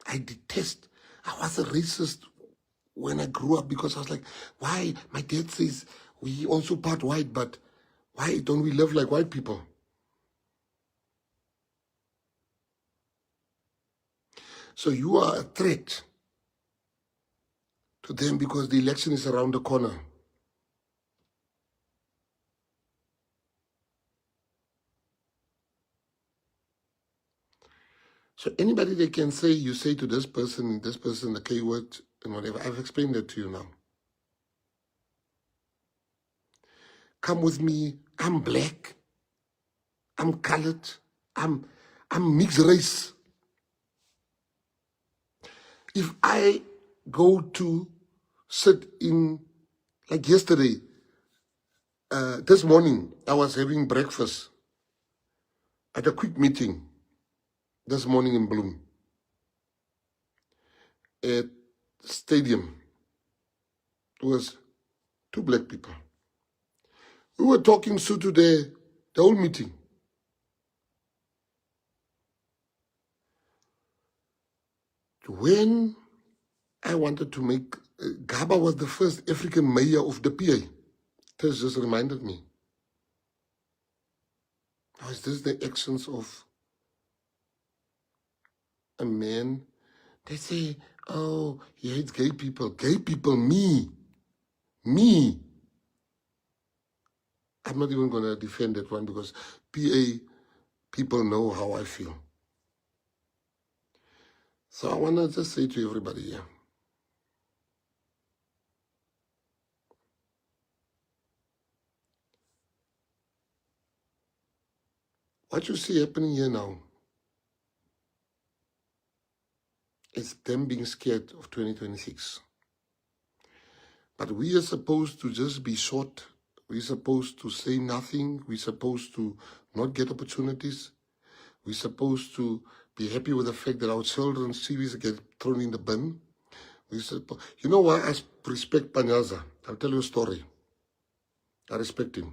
I was a racist when I grew up because I was like, why? My dad says we also part white, but why don't we live like white people? So you are a threat to them because the election is around the corner. So anybody that can say, you say to this person, the K word, and whatever, I've explained that to you now. Come with me, I'm black, I'm colored, I'm mixed race. If I go to sit in, like yesterday, this morning, I was having breakfast at a quick meeting this morning in Bloem at stadium. It was 2 black people. We were talking so today, the whole meeting. When I wanted to make, Gaba was the first African mayor of the PA. This just reminded me. Now, is this the actions of a man? They say, oh, he hates gay people. Gay people, me. Me. I'm not even going to defend that one because PA people know how I feel. So I want to just say to everybody here, what you see happening here now is them being scared of 2026. But we are supposed to just be short. We're supposed to say nothing. We're supposed to not get opportunities. We're supposed to be happy with the fact that our children's CVs get thrown in the bin. You know why I respect Panyaza? I'll tell you a story. I respect him.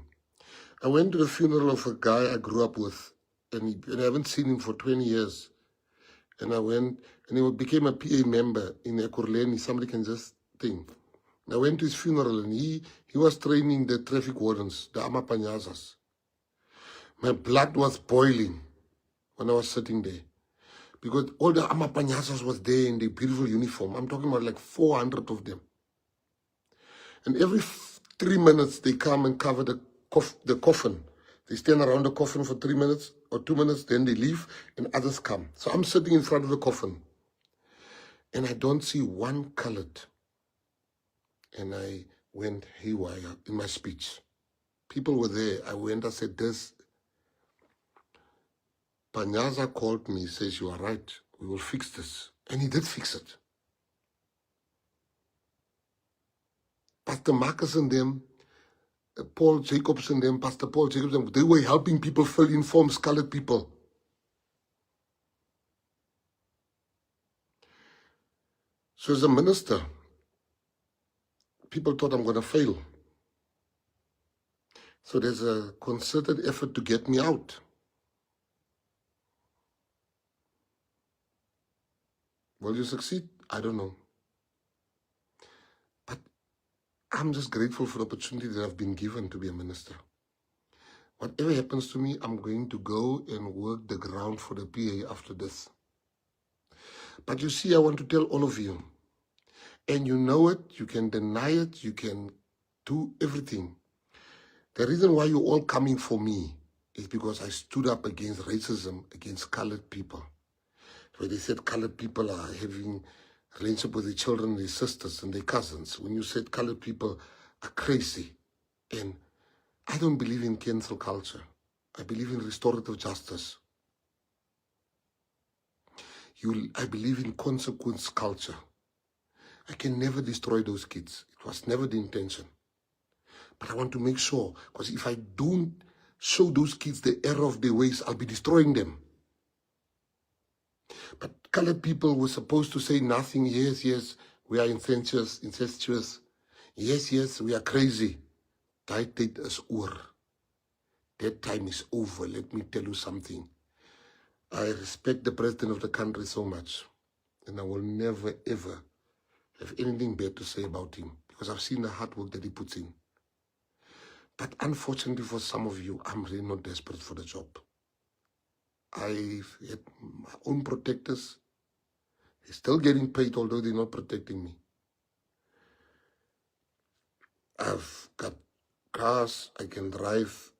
I went to the funeral of a guy I grew up with, and I haven't seen him for 20 years. And I went, and he became a PA member in Ekurhuleni. Somebody can just think. I went to his funeral, and he was training the traffic wardens, the Amapanyazas. My blood was boiling when I was sitting there, because all the Amapanyazas was there in the beautiful uniform. I'm talking about like 400 of them. And every 3 minutes, they come and cover the coffin. They stand around the coffin for 3 minutes or 2 minutes, then they leave, and others come. So I'm sitting in front of the coffin, and I don't see one colored. And I went haywire in my speech. People were there. I went, I said, this. Panyaza called me, says, you are right. We will fix this. And he did fix it. Pastor Marcus and them, Paul Jacobs and them, Pastor Paul Jacobs and them, they were helping people fill in forms, colored people. So as a minister, people thought I'm going to fail. So there's a concerted effort to get me out. Will you succeed? I don't know. But I'm just grateful for the opportunity that I've been given to be a minister. Whatever happens to me, I'm going to go and work the ground for the PA after this. But you see, I want to tell all of you, and you know it, you can deny it, you can do everything. The reason why you're all coming for me is because I stood up against racism, against colored people. Where they said colored people are having a relationship with their children, their sisters, and their cousins. When you said colored people are crazy. And I don't believe in cancel culture. I believe in restorative justice. I believe in consequence culture. I can never destroy those kids. It was never the intention. But I want to make sure, because if I don't show those kids the error of their ways, I'll be destroying them. But colored people were supposed to say nothing. Yes, yes, we are incestuous. Yes, yes, we are crazy. That date is over. That time is over. Let me tell you something. I respect the president of the country so much. And I will never, ever have anything bad to say about him. Because I've seen the hard work that he puts in. But unfortunately for some of you, I'm really not desperate for the job. I've had my own protectors. They're still getting paid, although they're not protecting me. I've got cars, I can drive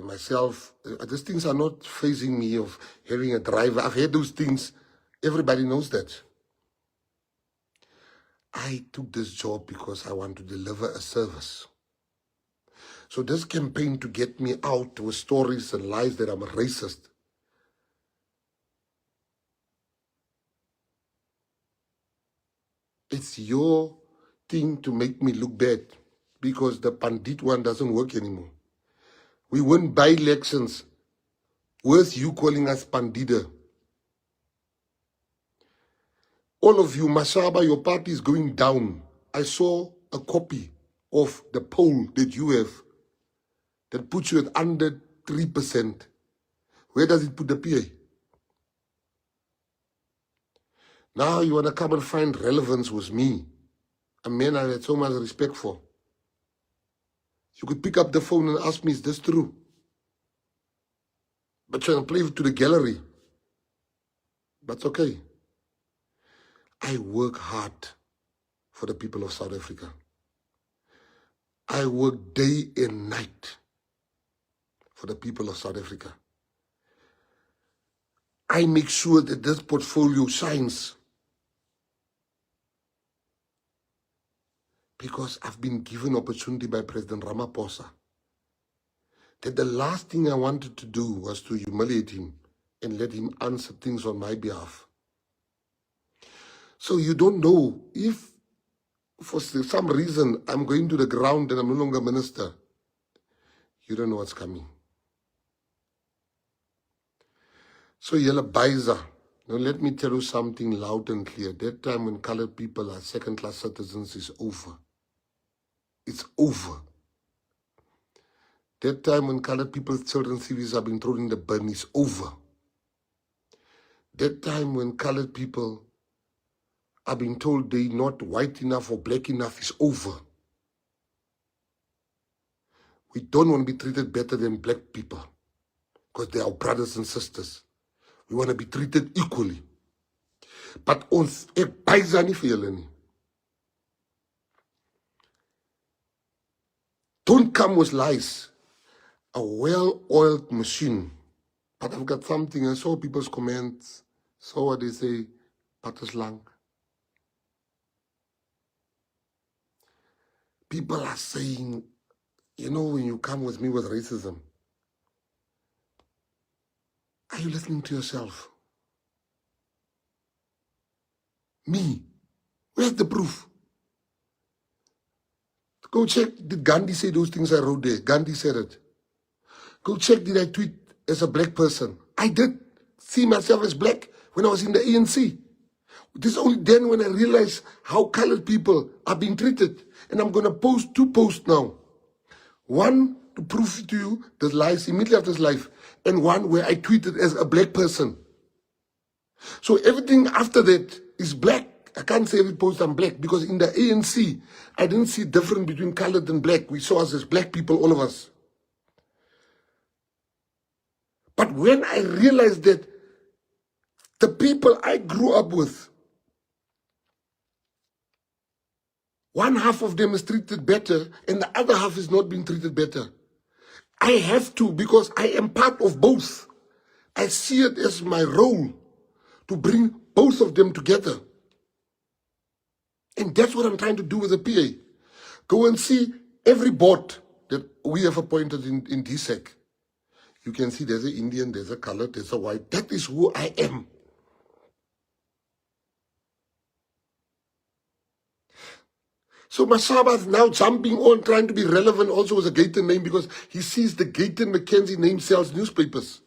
myself. These things are not phasing me of having a driver. I've had those things. Everybody knows that. I took this job because I want to deliver a service. So this campaign to get me out with stories and lies that I'm a racist, it's your thing to make me look bad, because the Pandit one doesn't work anymore. We win by-elections. Worth you calling us Pandita. All of you, Mashaba, your party is going down. I saw a copy of the poll that you have that puts you at under 3%. Where does it put the PA? Now you want to come and find relevance with me, a man I had so much respect for. You could pick up the phone and ask me, is this true? But you're going to play to the gallery. That's okay. I work hard for the people of South Africa. I work day and night for the people of South Africa. I make sure that this portfolio shines. Because I've been given opportunity by President Ramaphosa that the last thing I wanted to do was to humiliate him and let him answer things on my behalf. So you don't know if for some reason I'm going to the ground and I'm no longer minister. You don't know what's coming. So Yella Baiza, now let me tell you something loud and clear. That time when colored people are second-class citizens is over. It's over. That time when colored people's children's CVs are being thrown in the bin is over. That time when colored people are being told they're not white enough or black enough is over. We don't want to be treated better than black people because they are our brothers and sisters. We want to be treated equally. But ons ek baisa nie vir julle nie. Don't come with lies. A well-oiled machine. But I've got something. I saw people's comments. Saw what they say. Paterslang. People are saying, you know, when you come with me with racism, are you listening to yourself? Me? Where's the proof? Go check. Did Gandhi say those things I wrote there? Gandhi said it. Go check, did I tweet as a black person? I did see myself as black when I was in the ANC. It is only then when I realized how colored people are being treated. And I'm going to post 2 posts now. One to prove to you the lies immediately after this life. And one where I tweeted as a black person. So everything after that is black. I can't say every post I'm black because in the ANC, I didn't see difference between colored and black. We saw us as black people, all of us. But when I realized that the people I grew up with, one half of them is treated better and the other half is not being treated better. I have to because I am part of both. I see it as my role to bring both of them together. And that's what I'm trying to do with the PA. Go and see every board that we have appointed in DSEC. You can see there's an Indian, there's a colored, there's a white. That is who I am. So Mashaba is now jumping on, trying to be relevant also as a Gayton name because he sees the Gayton Mckenzie name sells newspapers.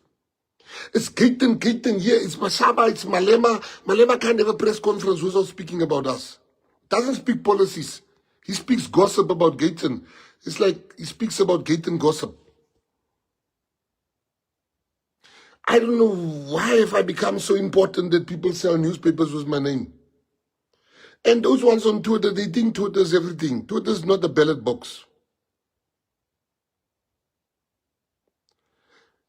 It's Gayton, yeah, it's Mashaba, it's Malema. Malema can't have a press conference without speaking about us. Doesn't speak policies. He speaks gossip about Gayton. It's like he speaks about Gayton gossip. I don't know why have I become so important that people sell newspapers with my name. And those ones on Twitter, they think Twitter is everything. Twitter is not a ballot box.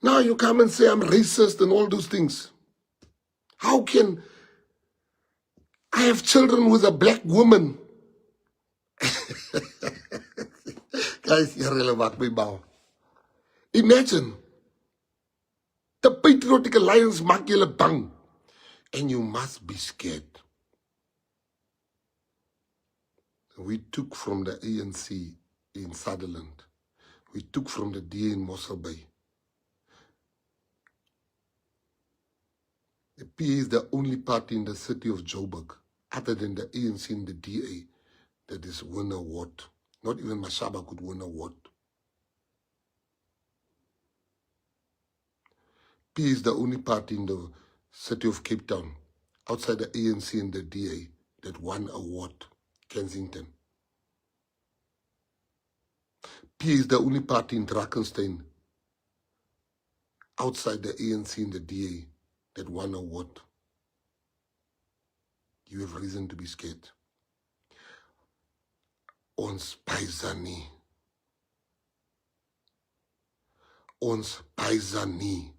Now you come and say I'm racist and all those things. How can I have children with a black woman? Guys, you're relevant, my bow. Imagine. The patriotic alliance maak julle bang. And you must be scared. We took from the ANC in Sutherland. We took from the DA in Mossel Bay. The PA is the only party in the city of Joburg, other than the ANC and the DA, that is won an award. Not even Mashaba could win an award. PA is the only party in the city of Cape Town, outside the ANC and the DA, that won an award, Kensington. PA is the only party in Drakensberg, outside the ANC and the DA, that won an award. You have reason to be scared. Ons paisani. Ons paisani.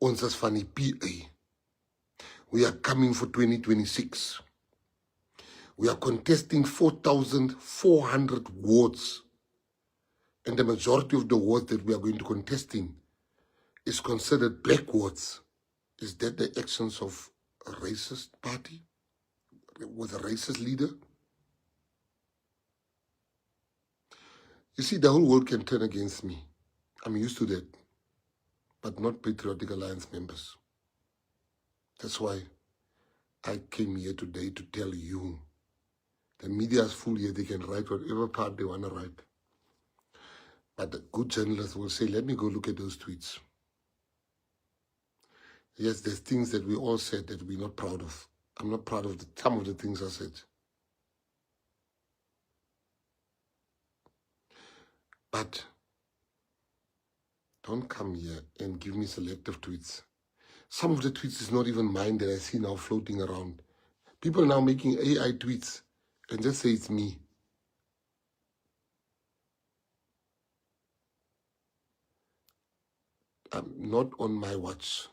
Ons is van die PA. We are coming for 2026. We are contesting 4,400 wards. And the majority of the wards that we are going to contest in is considered black wards. Is that the actions of a racist party with a racist leader? You see, the whole world can turn against me. I'm used to that, but not Patriotic Alliance members. That's why I came here today to tell you. The media is full here. They can write whatever part they want to write. But the good journalists will say, let me go look at those tweets. Yes, there's things that we all said that we're not proud of. I'm not proud of some of the things I said. But don't come here and give me selective tweets. Some of the tweets is not even mine that I see now floating around. People now making AI tweets and just say it's me. I'm not on my watch.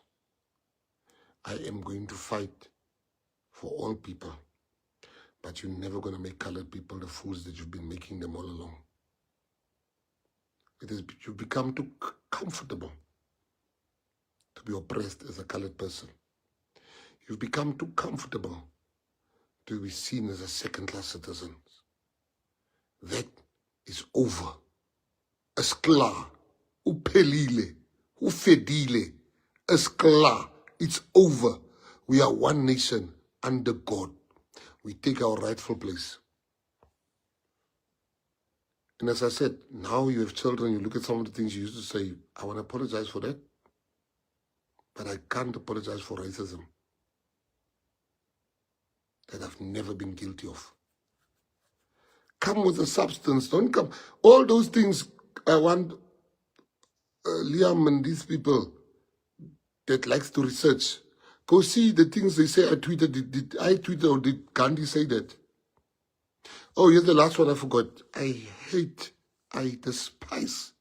I am going to fight for all people. But you're never going to make colored people the fools that you've been making them all along. You've become too comfortable to be oppressed as a colored person. You've become too comfortable to be seen as a second-class citizen. That is over. Is klaar. Uphelile. Ufedile. Is klaar. It's over. We are one nation under God. We take our rightful place. And as I said, now you have children, you look at some of the things you used to say, I want to apologize for that, but I can't apologize for racism that I've never been guilty of. Come with a substance, don't come. All those things I want Liam and these people that likes to research. Go see the things they say I tweeted. Did I tweet or did Gandhi say that? Oh, here's the last one I forgot. I despise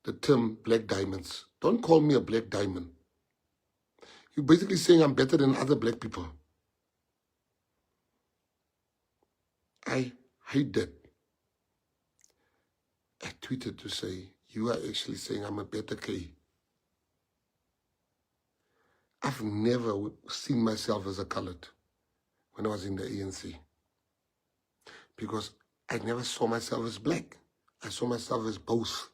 the term black diamonds. Don't call me a black diamond. You're basically saying I'm better than other black people. I hate that. I tweeted to say, you are actually saying I'm a better K. I've never seen myself as a colored when I was in the ANC. Because I never saw myself as black. I saw myself as both.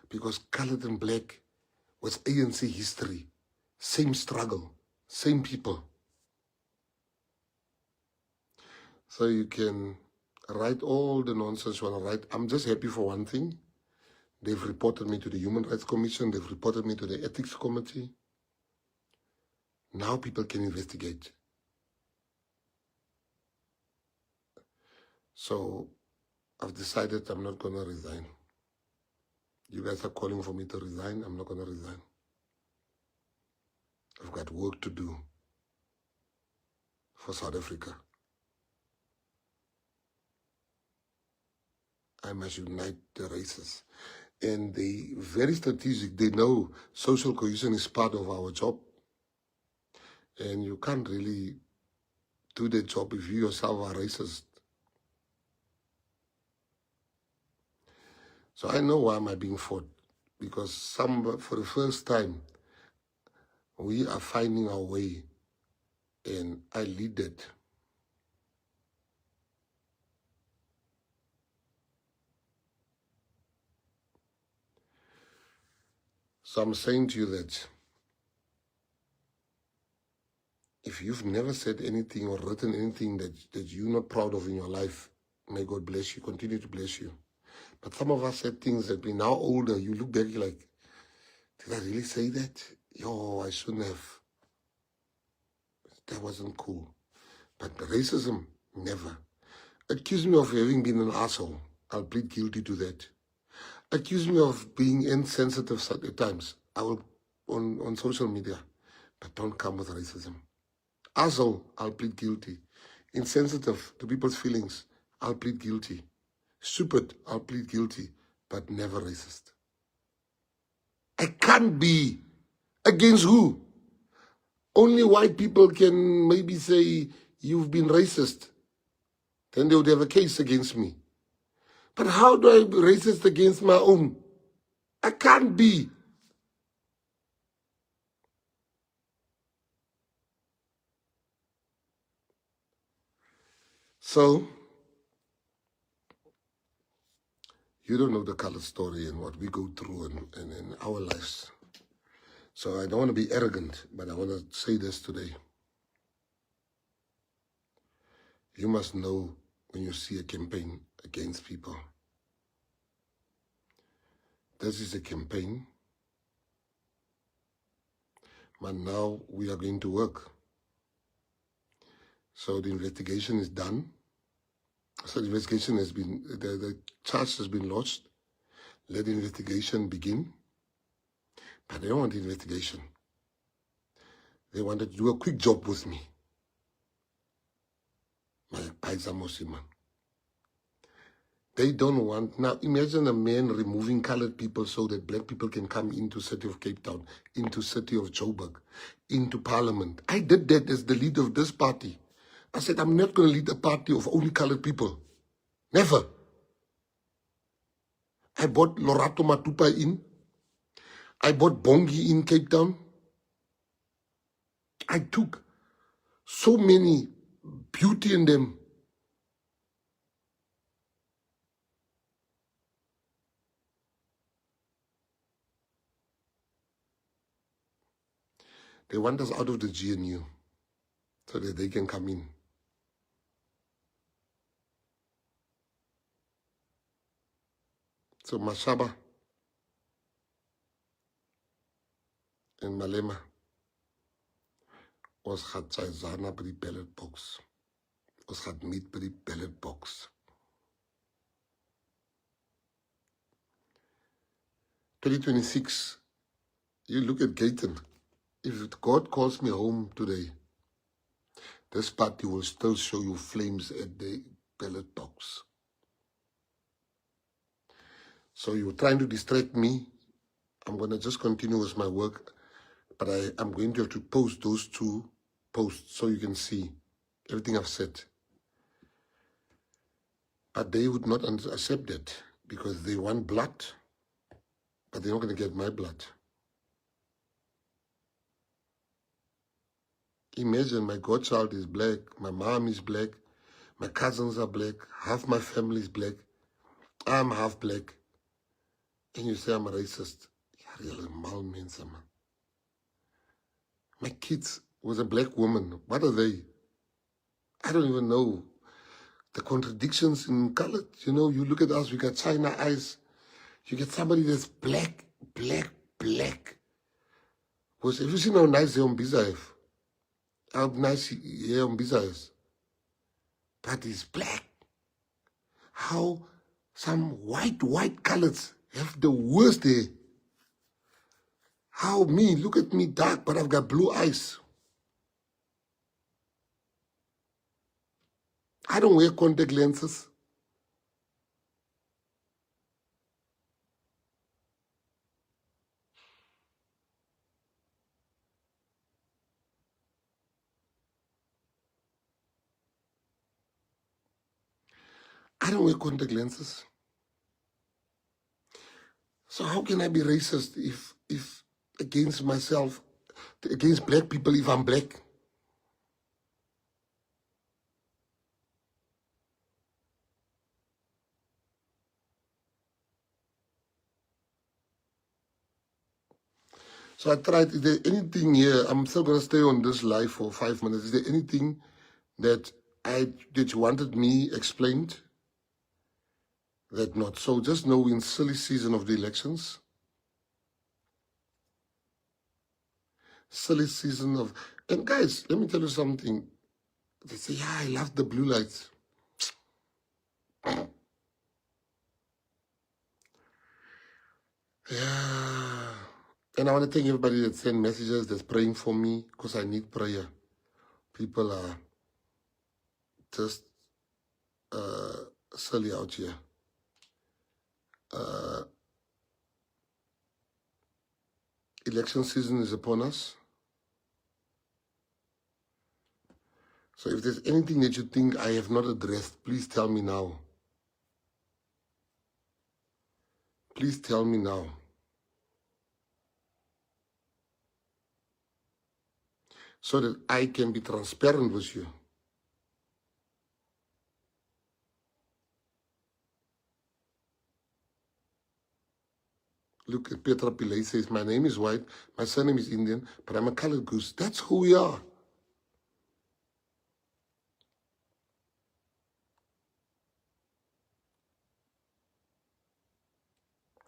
Because colored and black was ANC history. Same struggle, same people. So you can write all the nonsense you want to write. I'm just happy for one thing. They've reported me to the Human Rights Commission. They've reported me to the Ethics Committee. Now people can investigate. So I've decided I'm not going to resign. You guys are calling for me to resign. I'm not going to resign. I've got work to do for South Africa. I must unite the races. And they very strategic. They know social cohesion is part of our job. And you can't really do the job if you yourself are racist. So I know why am I being fought. Because for the first time, we are finding our way. And I lead that. So I'm saying to you that if you've never said anything or written anything that you're not proud of in your life, may God bless you, continue to bless you. But some of us said things that we're now older, you look back, you're like, did I really say that? Yo, I shouldn't have. That wasn't cool. But racism, never. Accuse me of having been an asshole. I'll plead guilty to that. Accuse me of being insensitive at times. I will on social media. But don't come with racism. Asshole, I'll plead guilty. Insensitive to people's feelings, I'll plead guilty. Stupid, I'll plead guilty. But never racist. I can't be. Against who? Only white people can maybe say, you've been racist. Then they would have a case against me. But how do I be racist against my own? I can't be. So, You don't know the colored story and what we go through in our lives. So I don't want to be arrogant, but I want to say this today. You must know when you see a campaign against people. This is a campaign, but now we are going to work. So the investigation is done. So the investigation has been, the charge has been lodged. Let the investigation begin. But they don't want the investigation. They wanted to do a quick job with me. My Paisa Muslim. They don't want, now imagine a man removing colored people so that black people can come into city of Cape Town, into city of Joburg, into parliament. I did that as the leader of this party. I said, I'm not going to lead a party of only colored people. Never. I brought Lorato Matupa in. I brought Bongi in Cape Town. I took so many beauty in them. They want us out of the GNU so that they can come in. So Mashaba and Malema was had Zana by the ballot box. Was had meat by the ballot box. 2026, you look at Gayton. If God calls me home today, this party will still show you flames at the ballot box. So you're trying to distract me. I'm going to just continue with my work, but I'm going to have to post those 2 posts so you can see everything I've said. But they would not accept that because they want blood, but they're not going to get my blood. Imagine my godchild is black, my mom is black, my cousins are black, half my family is black, I'm half black, and you say I'm a racist. You're really mal mens, man. My kids was a black woman. What are they? I don't even know. The contradictions in color. You know, you look at us, we got China eyes. You get somebody that's black, black, black. Because have you seen how nice Mbisa have? How nice Mbisa is? But he's black. How some white colors have the worst hair. How me, look at me dark, but I've got blue eyes. I don't wear contact lenses. I don't wear contact lenses. So how can I be racist if against myself, against black people if I'm black? So I tried, is there anything here, I'm still going to stay on this live for 5 minutes. Is there anything that you wanted me explained? That not. So just know in silly season of the elections, silly season of, and guys, let me tell you something. They say, yeah, I love the blue lights. Yeah. And I want to thank everybody that sent messages, that's praying for me, because I need prayer. People are just silly out here. Election season is upon us. So if there's anything that you think I have not addressed, please tell me now. Please tell me now. So that I can be transparent with you. Look at Petra Pillay says, my name is white, my surname is Indian, but I'm a colored goose. That's who we are.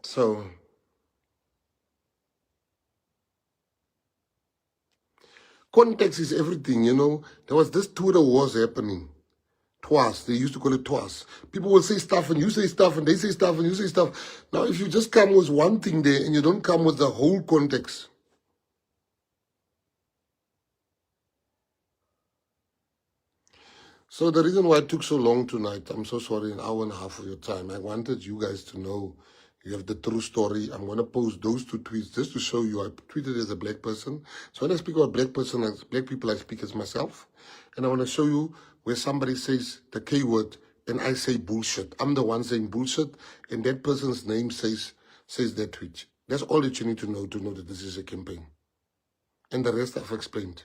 So, context is everything, you know. There was this Twitter wars happening. Twice. They used to call it twice. People will say stuff and you say stuff and they say stuff and you say stuff. Now, if you just come with one thing there and you don't come with the whole context. So the reason why it took so long tonight, I'm so sorry, an hour and a half of your time. I wanted you guys to know you have the true story. I'm going to post those 2 tweets just to show you. I tweeted as a black person. So when I speak about black people, I speak as myself. And I want to show you where somebody says the K word and I say bullshit. I'm the one saying bullshit and that person's name says that tweet. That's all that you need to know that this is a campaign. And the rest I've explained.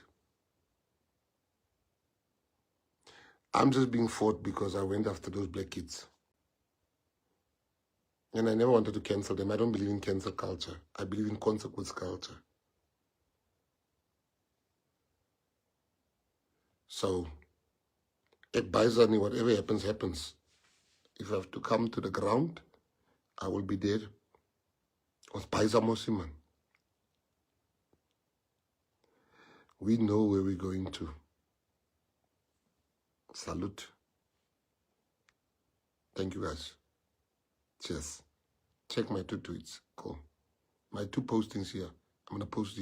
I'm just being fought because I went after those black kids. And I never wanted to cancel them. I don't believe in cancel culture. I believe in consequence culture. So, at Baizani, whatever happens, happens. If I have to come to the ground, I will be there. With Baiza Mosiman. We know where we're going to. Salute. Thank you, guys. Cheers. Check my 2 tweets. Cool. My 2 postings here. I'm going to post these.